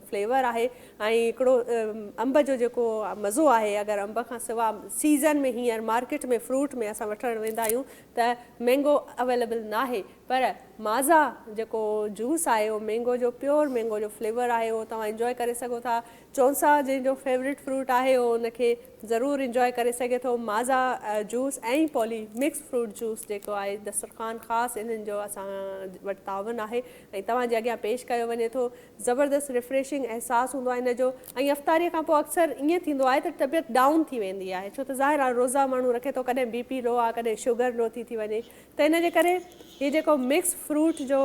फ्लेवर आहे ऐं हिकिड़ो अंब जो जेको मज़ो आहे। अगरि अंब खां सवाइ सीज़न में हींअर मार्केट में फ्रूट में असां वठणु वेंदा आहियूं त मैंगो अवेलेबल न आहे, पर माज़ा जेको जूस आहे उहो मैंगो जो प्योर मैंगो जो फ्लेवर आहे, उहो तव्हां इंजॉय करे सघो था। चौंसा जंहिंजो फेवरेट फ्रूट आहे उहो उनखे ज़रूरु इंजॉय करे सघे थो। माज़ा जूस ऐं पॉली मिक्स फ्रूट जूस जेको आहे दस्तरखान ख़ासि इन्हनि जो असां वटि तावन आहे ऐं तव्हांजे अॻियां पेश कयो वञे थो। ज़बरदस्त रिफ्रेशिंग अहसासु हूंदो आहे इन जो ऐं अफ़्तारीअ खां पोइ अक्सर ईअं थींदो आहे त तबियत डाउन थी वेंदी आहे, छो त ज़ाहिर आहे रोज़ा माण्हू रखे थो, कॾहिं BP लो आहे, कॾहिं शुगर लो थी वञे, त इन जे करे हीअ जेको मिक्स फ्रूट जो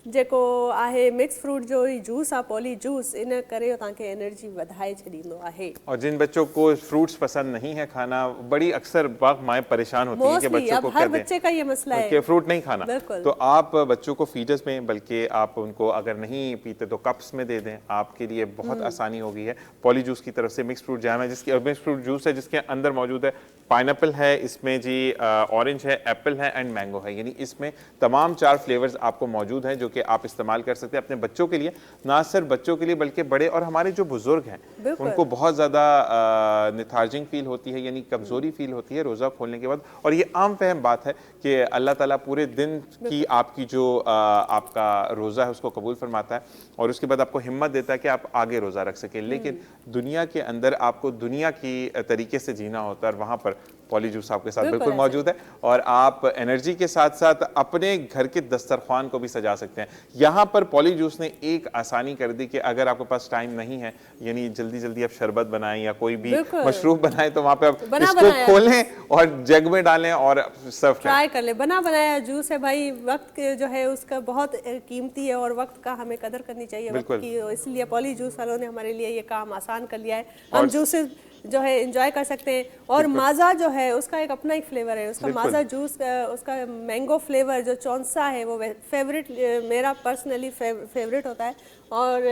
जेको आहे मिक्स फ्रूट जो ही जूस आहे पॉली जूस, इन करे तव्हांखे एनर्जी वधाए छॾींदो आहे। और जिन बच्चों को फ्रूट्स पसंद नहीं है खाना, बड़ी अक्सर माएँ परेशान होती हैं कि बच्चों को हर बच्चे का ये मसला है कि फ्रूट नहीं खाना, तो आप बच्चों को फीडर्स में, बल्कि आप उनको अगर नहीं पीते तो कप्स में दे दें, आपके लिए बहुत आसानी हो गई है। पॉली जूस की तरफ से मिक्स फ्रूट जैम है, जिसकी मिक्स फ्रूट जूस है जिसके अंदर मौजूद है पाइनएप्पल है, इसमें जी ऑरेंज है, एप्पल है एंड मैंगो है, यानी इसमें तमाम 4 फ्लेवर्स आपको मौजूद हैं जो कि आप इस्तेमाल कर सकते हैं अपने बच्चों के लिए। ना सिर्फ बच्चों के लिए बल्कि बड़े और हमारे जो बुजुर्ग हैं उनको बहुत ज़्यादा निथार्जिंग फील होती है, यानी कमज़ोरी फील होती है रोज़ा खोलने के बाद। और ये आम फहम बात है कि अल्लाह ताला पूरे दिन की आपकी जो आपका रोज़ा है उसको कबूल फरमाता है और उसके बाद आपको हिम्मत देता है कि आप आगे रोज़ा रख सकें। लेकिन दुनिया के अंदर आपको दुनिया की तरीके से जीना होता है और वहाँ पर पॉली जूस आपके साथ बिल्कुल मौजूद है और आप एनर्जी के साथ साथ अपने घर के दस्तरखान को भी सजा सकते हैं। यहाँ पर पॉली जूस ने एक आसानी कर दी कि अगर आपके पास टाइम नहीं है, यानी जल्दी जल्दी आप शरबत बनाएं या कोई भी मशरूब बनाएं, तो वहाँ पे आप इसको खोलें और जग में डालें और सर्व ट्राई कर ले। बना बनाया जूस है भाई, वक्त जो है उसका बहुत कीमती है और वक्त का हमें कदर करनी चाहिए वक्त की, इसलिए पॉली जूस वालों ने हमारे लिए ये काम आसान कर लिया है। हम जूसेस जो है एंजॉय कर सकते हैं। और माज़ा जो है उसका एक अपना ही फ्लेवर है, उसका माज़ा जूस उसका मैंगो फ्लेवर जो चौंसा है वो फेवरेट, मेरा पर्सनली फेवरेट होता है। और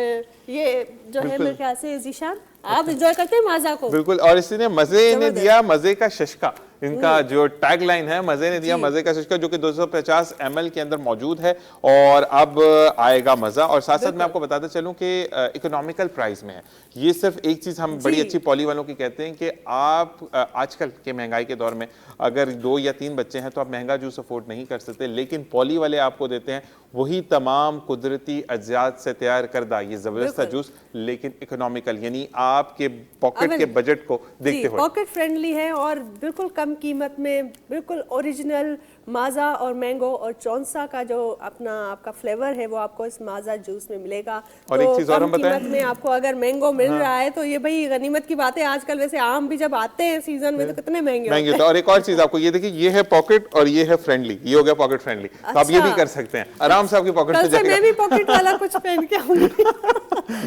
ये जो है मेरे ख्याल से जीशान आप एंजॉय करते हैं माज़ा को? बिल्कुल, और इसी मज़े ने दिया मज़े का शशका, इनका जो टैग लाइन है मज़े ने दिया मज़े का शशका, जो कि 250 ml के अंदर मौजूद है और अब आएगा मज़ा। और साथ साथ मैं आपको बताते चलूँ कि इकोनॉमिकल प्राइस में है ये। सिर्फ एक चीज़ हम बड़ी अच्छी पॉली वालों की कहते हैं कि आप आजकल के महंगाई के दौर में अगर 2 या 3 बच्चे हैं तो आप महंगा जूस अफोर्ड नहीं कर सकते, लेकिन पॉली वाले आपको देते हैं वही तमाम कुदरती अज्जात से तैयार करदा ये ज़बरदस्त जूस, लेकिन इकोनॉमिकल, यानी आपके पॉकेट के बजट को देखते हुए पॉकेट फ्रेंडली है और बिल्कुल कम कीमत में बिल्कुल ओरिजिनल माज़ा और मैंगो और चौंसा का जो अपना आपका फ्लेवर है वो आपको इस माज़ा जूस में मिलेगा। और तो एक चीज और हम बताएं, कीमत में आपको अगर मैंगो मिल रहा है तो ये भाई गनीमत की बात है। आजकल वैसे आम भी जब आते हैं सीजन में तो कितने महंगे होते हैं। और एक और चीज आपको ये देखिए, ये है पॉकेट और ये है फ्रेंडली, ये हो गया पॉकेट फ्रेंडली, तो आप ये भी कर सकते हैं आराम से आपकी पॉकेट से जाएगा। मैं भी पॉकेट वाला कुछ पहन के आऊंगी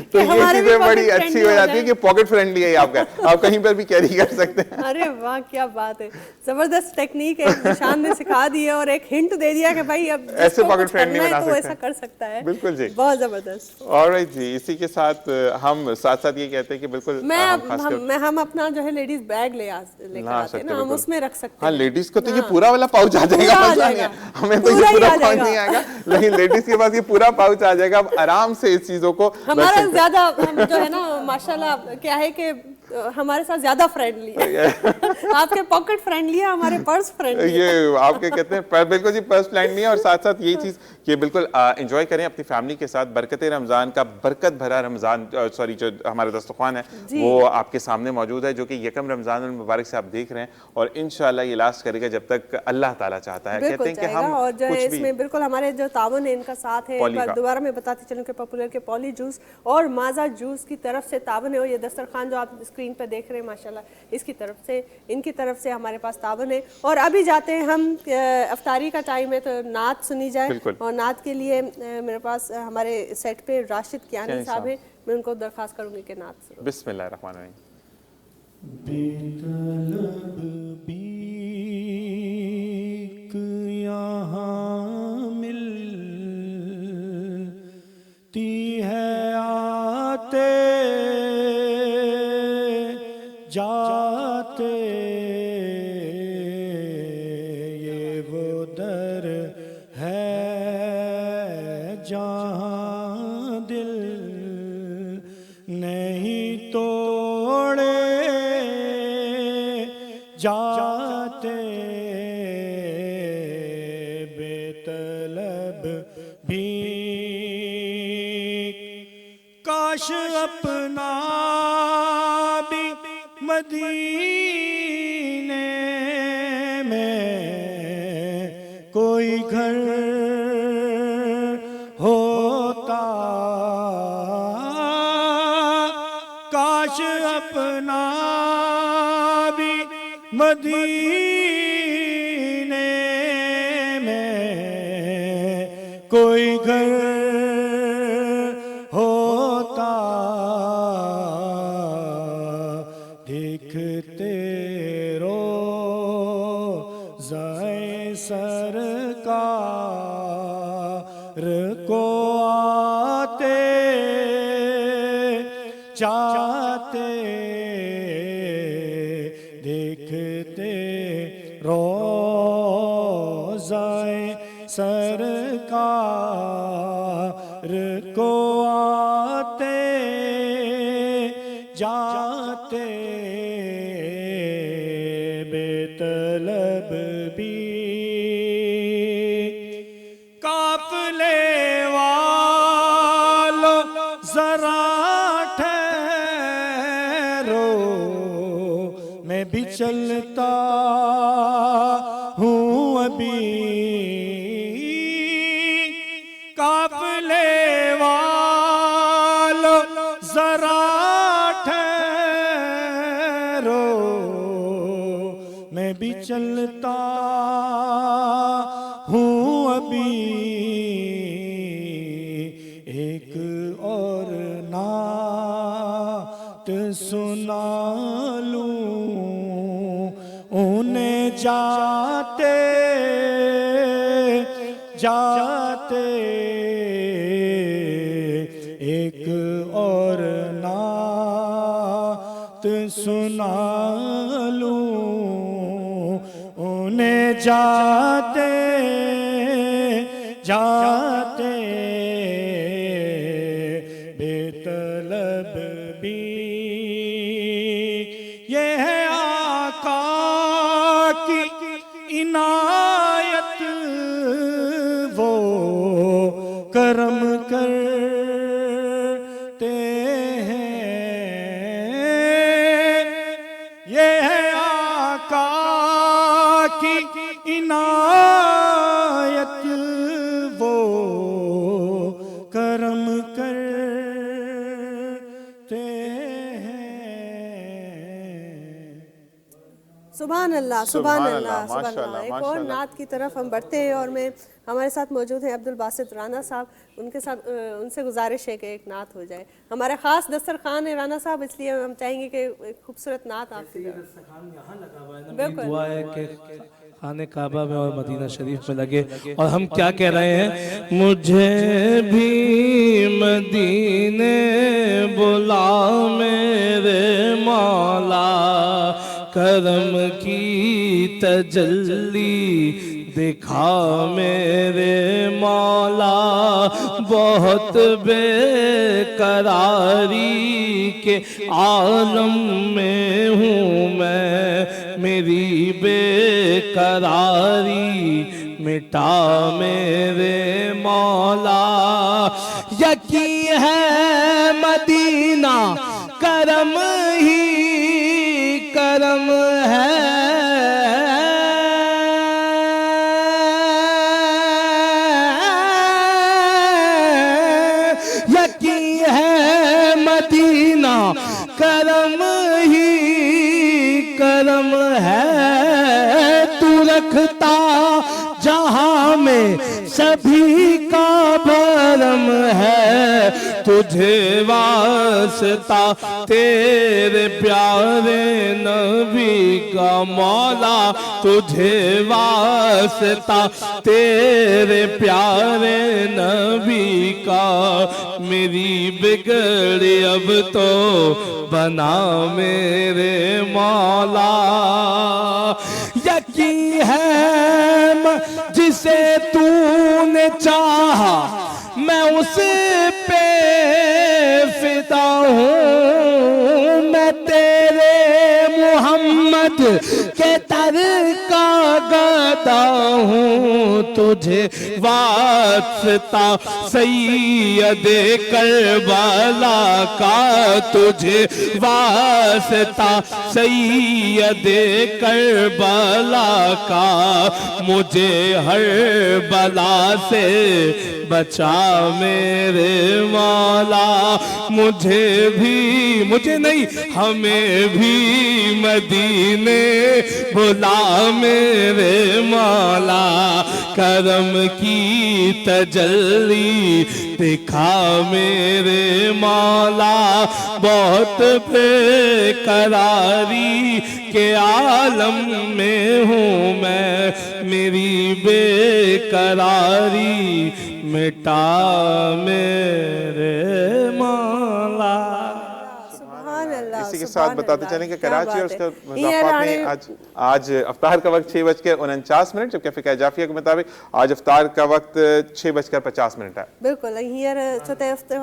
तो ये चीजें बड़ी अच्छी हो जाती है कि पॉकेट फ्रेंडली है आपका, आप कहीं पर भी कैरी कर सकते हैं। अरे वाह क्या बात है, जबरदस्त टेक्निक है, निशान ने सिखा दिए और एक हिंट दे दिया कि भाई अब ऐसे जिसको पॉकेट कुछ फ्रेंड नहीं करना बना है तो वो सकते ऐसा हैं। कर सकता है। बिल्कुल जी। बहुत जबरदस्त। ऑलराइट जी, इसी के साथ हम साथ साथ ये कहते हैं कि बिल्कुल हम अपना जो है लेडीज बैग लेकर आते हैं ना, हम उसमें रख सकते हाँ, हैं। लेडीज को तो ये पूरा वाला पाउच आ जाएगा, पूरा आ मसला नहीं जाएगा। है। हमें तो ये पूरा ही पूरा आ पाउच जाएगा। नहीं आएगा, लेकिन लेडीज के पास ये पूरा पाउच आ जाएगा। अब आराम से इस चीजों को हमारा ज्यादा, हम जो है ना माशाल्लाह क्या है कि हमारे साथ ज्यादा फ्रेंडली है। आपके पॉकेट फ्रेंडली है, हमारे पर्स फ्रेंडली है। ये आपके कहते हैं बिल्कुल जी, पर्स प्लान नहीं है। और साथ साथ ये चीज कि बिल्कुल एंजॉय करें अपनी फैमिली के साथ। बरकत रमजान का बरकत भरा रमजान, सॉरी, जो हमारा दस्तरखान है वो आपके सामने मौजूद है, जो कि यकम रमजान मुबारक से आप देख रहे हैं। और इंशाल्लाह ये लास्ट करेगा जब तक अल्लाह ताला चाहता है। कहते हैं कि हम और जो है कुछ भी इसमें बिल्कुल हमारे जो तावन है इनका साथ है। एक बार दोबारा मैं बताती चलूं कि पॉपुलर के पॉली जूस और माजा जूस की तरफ से तावन है। और ये दस्तरखान जो आप स्क्रीन पर देख रहे हैं माशाल्लाह, इसकी तरफ से, इनकी तरफ से हमारे पास तावन है। और अभी जाते हैं हम, अफ्तारी का टाइम है तो नात सुनी जाए। और नात के लिए मेरे पास हमारे सेट पे राशिद कियानी साहब है, मैं उनको दरख्वास्त करूंगी कि नात। बिस्मिल्लाहिर्रहमानिर्रहीम। बेतलब बीक यहाँ मिलती है आते जाते, ये वो दर है जहाँ दिल नहीं तोड़े जाते। बेतलब भी काश अपना भी मदीने में कोई घर होता, काश अपना भी मदीने में कोई घर होता। देखते रोज़ाए सरकार को आते जाते, देखते रोज़ाए सरकार को आते जाते। बेतलब भी काफिले वालों जरा ठहरो, मैं भी चलता हूँ अभी। काफिले वालों जरा ठहरो, मैं भी चलता हूँ अभी। एक और नात सुना लूं उन्हें जाते जाते, एक और नात सुना लूं उन्हें जाते जाते। बेतलब भी ये है आका की इनायत, वो करम करते हैं। ये है आका की इनायत, वो सुभान अल्लाह, सुभान सुभान अल्लाह, अल्लाह, सुभान माशाअल्लाह, अल्लाह। एक और माशाअल्लाह। नात की तरफ हम बढ़ते हैं और मैं हमारे साथ मौजूद हैं अब्दुल बासित राना साहब। उनके साथ उनसे गुजारिश है कि एक नात हो जाए। हमारे ख़ास दस्तरखान है राना साहब, इसलिए हम चाहेंगे कि एक खूबसूरत नात आपकी तरफ। बिल्कुल। दुआ है कि खाने काबा में और मदीना शरीफ में लगे। और हम क्या कह रहे हैं, मुझे भी मदीने बुला मेरे मौला, करम की तजल्ली दिखा मेरे मौला, बहुत बेकरारी के आलम में हूँ मैं, मेरी बेकरारी मिटा मेरे मौला। यकीन है मदीना करम ही करम है, यकीन है मदीना करम ही करम है। तू रखता जहां में सभी का भरम है, तुझे वास्ता तेरे प्यारे नबी का मौला, तुझे वास्ता तेरे प्यारे नबी का, मेरी बिगड़ी अब तो बना मेरे मौला। यकीन है जिसे तूने चाहा मैं उस पे फिदा हूँ, मैं तेरे मोहम्मद के दर का गदा हूँ, तुझे वास्ता सैयदे करबला का, तुझे वास्ता सैयदे करबला का, मुझे हर बला से बचा मेरे मौला। मुझे नहीं हमें भी मदीने बुला मेरे मौला, करम की तजल्ली दिखा मेरे मौला, बहुत बेकरारी के आलम में हूँ मैं, मेरी बेकरारी मिटा मेरे मौला। सुभान अल्लाह। इसी के सुभान साथ बताते अल्लाह, चलें कि क्या कराची बात और उसके है। ये मज़ाफ़ात में आज अफ्तार का वक्त 6:49, जबकि फ़िक़्ह जाफ़िया के मुताबिक आज अफ्तार का वक्त 6:50 है। बिल्कुल हींअर छो त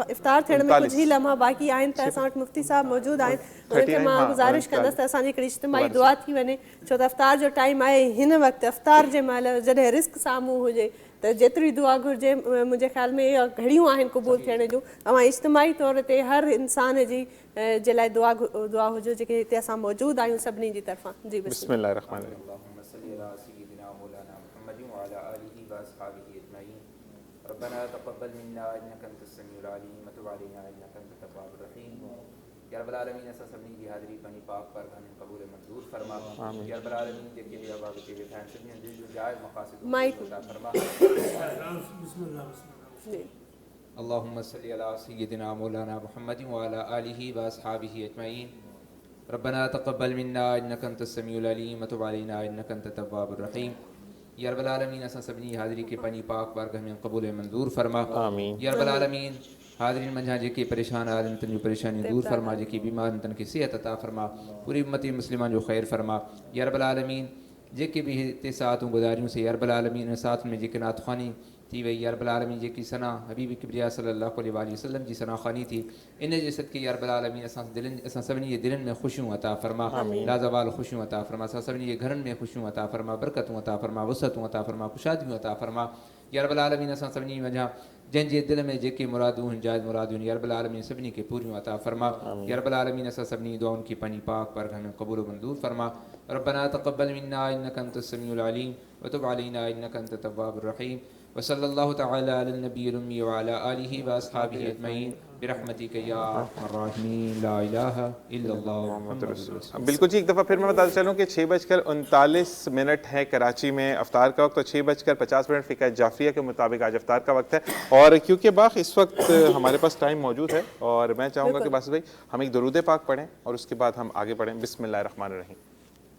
इफ़्तार थियण में कुछ ही लम्हा बाक़ी आहिनि, त असां वटि मुफ़्ती साहब मौजूदु आहिनि। उनखे मां गुज़ारिश कंदसि त असांजी हिकिड़ी इज्तिमाही दुआ थी वञे, छो त अफ्तार जो टाइम आहे। हिन वक़्तु अफ्तार जे महिल जॾहिं रिस्क साम्हूं हुजे त जेतिरी दुआ घुरिजे, मुंहिंजे ख़्याल में इहे घड़ियूं आहिनि क़बूल थियण जूं। तव्हां इज्तिमाही तौर ते हर इंसान जी जे लाइ दुआ हुजे, जेके हिते असां मौजूदु आहियूं सभिनी जी तरफ़ां। जी बिस्मिल्लाहिर्रहमानिर्रहीम। रब्बना तक़ब्बल मिन्ना इन्नका अंतस समीउल अलीम व तुब अलैना इन्नका अंतत तव्वाबुर रहीम। या रब्बल आलमीन असां सभिनी जी हाज़िरी पंहिंजी पाक परगाह में क़बूल मंज़ूर फरमा। या रब्बल आलमीन जेके बि आवाज़ खे वेठा आहिनि सभिनी दिलि जूं जाइज़ मक़ासिद अता फरमा। अल्लाहुम्मा सल्लि अला सय्यिदिना मौलाना मुहम्मदिन व अला आलिहि व अस्हाबिहि अजमईन। रब्बना तक़ब्बल मिन्ना इन्नका अंतस समीउल अलीम व तुब अलैना इन्नका अंतत तव्वाबुर रहीम। या रब्बल आलमीन असां सभिनी हाज़िरी खे पंहिंजी पाक बारगाह में क़बूल मंज़ूर फरमा। या रब्बल आलमीन हाज़िरीन मंझां जेके परेशान आहिनि तन जूं परेशानियूं दूर फरमा, जेके बीमार आहिनि तन खे सेहत अता फरमा, पूरी उम्मती मुस्लिमान जो ख़ैर फरमा। या रब्बल आलमीन जेके भी हिते सातूं गुज़ारियूंसीं, या रब्बल आलमीन साथ में जेके नातख़्वानी थी वई, या रब्बल आलमीन जेकी सना हबीब किबरिया सल्लल्लाहु अलैहि वसल्लम जी सना ख़ानी थी, इन जे सदक़े या रब्बल आलमीन असां सभिनी जे दिलनि में ख़ुशियूं अता फरमा, लाज़वाल ख़ुशियूं अता फरमा, असां सभिनी जे घरनि में ख़ुशियूं अता फरमा, बरकतूं अता फरमा, वसअतूं अता फरमा, ख़ुशादियूं अता फरमा। या रब्बल आलमीन असां सभिनी वञा जंहिंजे दिलि में जेके मुरादूं आहिनि, जाइज़ मुरादूं आहिनि, या रब्बल आलमीन सभिनी खे पूरियूं अता फरमा। या रब्बल आलमीन असां सभिनी दुआउनि खे पंहिंजी पाक बारगाह में क़बूल मंज़ूर फरमा। रब्बना तक़ब्बल मिन्ना इन्नका अंतस समीउल अलीम व तुब अलैना इन्नका अंतत तव्वाबुर रहीम। व सल्लल्लाहु तआला अला नबिय्यिल उम्मी व अला आलिहि व अस्हाबिहि अजमईन। बिरहमतिक या अरहमर राहिमीन ला इलाहा इल्लल्लाह मुहम्मदुर रसूलुल्लाह। बिल्कुल जी, एक दफ़ा फिर मैं बताता चलूँ कि 6:39 है कराची में अफ्तार का वक्त, तो 6:50 फ़िक़्ह जाफ़रिया के मुताबिक आज अफ्तार का वक्त है। और क्योंकि बाक़ इस वक्त हमारे पास टाइम मौजूद है और मैं चाहूँगा कि बासित भाई हम एक दुरूद पाक पढ़ें और उसके बाद हम आगे बढ़ें। बिस्मिल्लाहिर्रहमानिर्रहीम।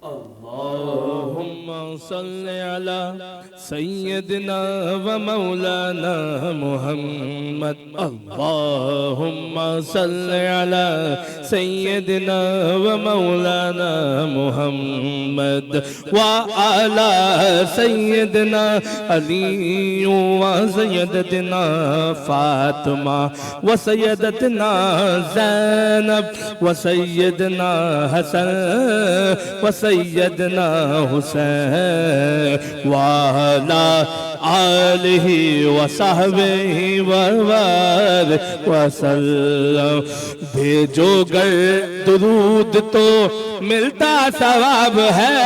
अल्लाहुम्मा सल्ली अला सय्यदिना व मौलाना मुहम्मद। अल्लाहुम्मा सल्ली अला सय्यदिना व मौलाना मुहम्मद व अला सय्यदिना अली व सय्यदतिना फातिमा व सय्यदतिना ज़ैनब व सय्यदना हसन व सैयदना हुसैन वाला आलिही व सहबिही वसल्लम। भेजो गर दुरूद तो मिलता सवाब है,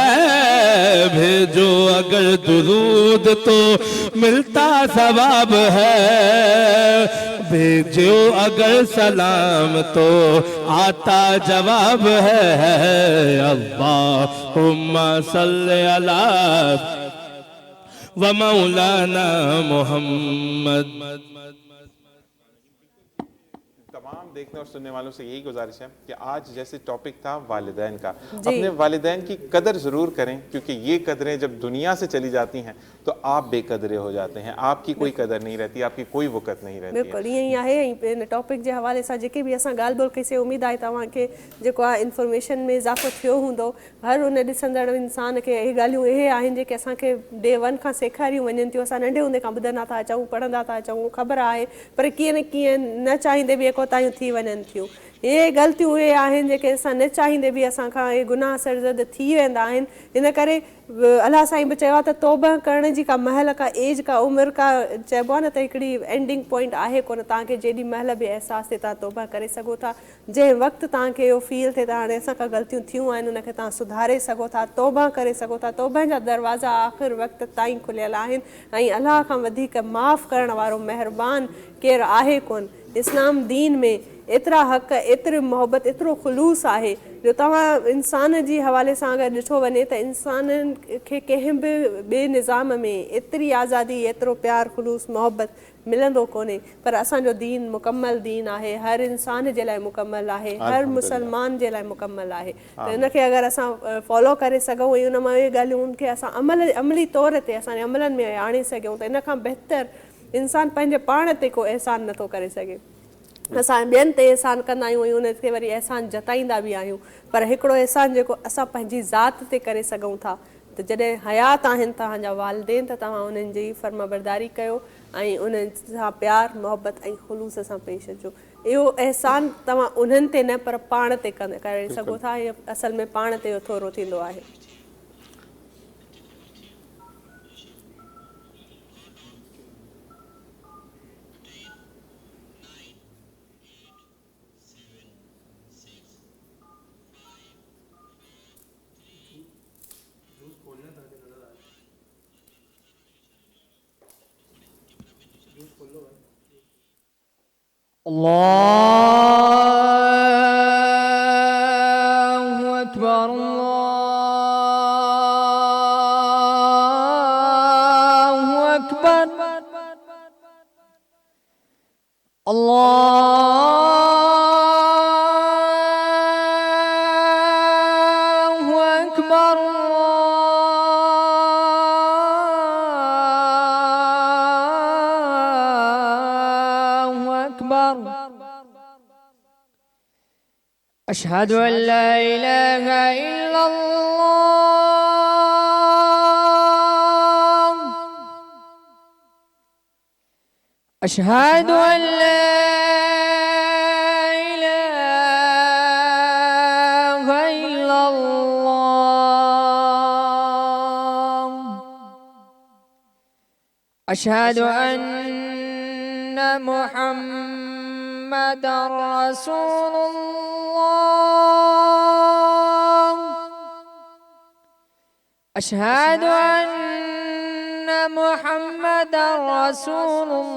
भेजो अगर दुरूद तो मिलता सवाब है, भेजो अगर सलाम तो आता जवाब है। अल्लाहुम्मा सल्ली अला व मौलाना मुहम्मद। तमाम देखने और सुनने वालों से यही गुजारिश है कि आज जैसे टॉपिक था वालिदैन का, अपने वालिदैन की कदर ज़रूर करें, क्योंकि ये कदरें जब दुनिया से चली जाती हैं तो आप बेकदरे हो जाते हैं, आपकी कोई कदर नहीं रहती, आपकी कोई वक़्त नहीं रहती। बिल्कुल ईअं ई आहे। इन टॉपिक जे हवाले सां जेके बि असां ॻाल्हि ॿोल कईसीं, उमेद आहे तव्हांखे जेको आहे इंफॉर्मेशन में इज़ाफ़ो थियो हूंदो। हर उन ॾिसंदड़ इंसान खे इहे ॻाल्हियूं इहे आहिनि जेके असांखे डे वन खां सेखारियूं वञनि थियूं। असां नंढे हूंदे खां ॿुधंदा था अचूं, पढ़ंदा था अचूं, ख़बर आहे, पर कीअं न कीअं न चाहींदे बि कोताहियूं थी वञनि थियूं। इहे ग़लतियूं उहे आहिनि जेके असां न चाहींदे बि असांखां इहे गुनाह सरज़द थी वेंदा आहिनि। इन करे अलाह साईं बि चयो आहे त तौबा करण जी का महल, का एज, का उमिरि, का चइबो आहे न त हिकिड़ी एंडिंग पॉइंट आहे कोन। तव्हांखे जेॾी महिल बि अहसासु थिए तव्हां तौबा करे सघो था। जंहिं वक़्तु तव्हांखे इहो फील थिए त हाणे असांखां ग़लतियूं थियूं आहिनि, उनखे तव्हां सुधारे सघो था, तौबा करे सघो था। तौबा जा दरवाज़ा आख़िर वक़्त ताईं खुलियल आहिनि ऐं अलाह खां वधीक माफ़ करण वारो महिरबान केरु आहे कोन। इस्लाम दीन में एतिरा हक़, एतिरी मोहबत, एतिरो ख़ुलूस आहे जो तव्हां इंसान जी हवाले सां अगरि ॾिठो वञे त इंसाननि खे कंहिं बि ॿिए निज़ाम में एतिरी आज़ादी, एतिरो प्यार, ख़ुलूस, मोहबत मिलंदो कोन्हे। पर असांजो दीन मुकमल दीन आहे, हर इंसान जे लाइ मुकमल आहे, हर मुसलमान जे लाइ मुकमल आहे। त इनखे अगरि असां फॉलो करे सघूं ऐं उन मां इहे ॻाल्हियूं उनखे असां अमली तौर ते असांजे अमलनि में आणे सघूं त इन खां बहितर इंसान पंहिंजे पाण ते को अहसान नथो करे सघे। असां ॿियनि ते अहसान कंदा आहियूं ऐं उनखे वरी अहसान जताईंदा बि आहियूं, पर हिकिड़ो अहसान जेको असां पंहिंजी ज़ात ते करे सघूं था त जॾहिं हयात आहिनि तव्हांजा वालिदैन त तव्हां उन्हनि जी फर्माबरदारी कयो ऐं उन्हनि सां प्यार, मोहबत ऐं ख़ुलूस सां पेश अचो। इहो अहसान तव्हां उन्हनि ते न पर पाण ते करे सघो था। इहो असल में पाण ते थोरो थींदो आहे। अल्लाहु अकबर, अल्लाहु अकबर, अल्लाहु अकबर, अल्लाहु अकबर। अशहदु अन ला इलाहा इल्लल्लाह, अशहदु अन ला इलाहा इल्लल्लाह, अशहदु अन्न मुहम्मदर रसूलुल्लाह, अशहदु अन्न मुहम्मदर रसूलुल्लाह।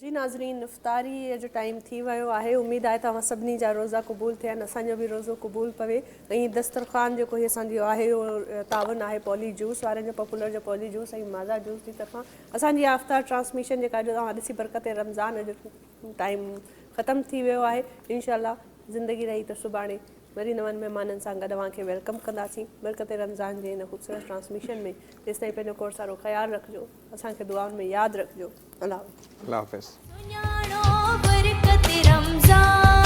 जी नाज़रीन, इफ्तारी जो टाइम थी वियो आहे। उम्मीद आहे तव्हां सभिनी जा रोज़ा क़बूल थियनि, असांजो बि रोज़ो क़बूल पवे। ऐं दस्तरख़्वान जेको हीअ असांजो आहे उहो तावन आहे पॉली जूस वारनि जो, पॉपुलर जो पॉली जूस ऐं माज़ा जूस जी तरफ़ां। असांजी आफ्तार ट्रांसमिशन जेका जो तव्हां ॾिसी बरक़त रमज़ान जो टाइम ख़तमु थी वियो आहे। इंशाअल्लाह ज़िंदगी रही त सुभाणे वरी नवनि महिमाननि सां गॾु तव्हांखे वेलकम कंदासीं बरक़त रमज़ान जे हिन ख़ूबसूरत ट्रांसमिशन में। जेसिताईं पंहिंजो खोड़ सारो ख़्यालु रखिजो, असांखे दुआउनि में यादि रखिजो। अल्लाह अल्लाह हाफ़िज़। सुञाणो बरक़त रमज़ान।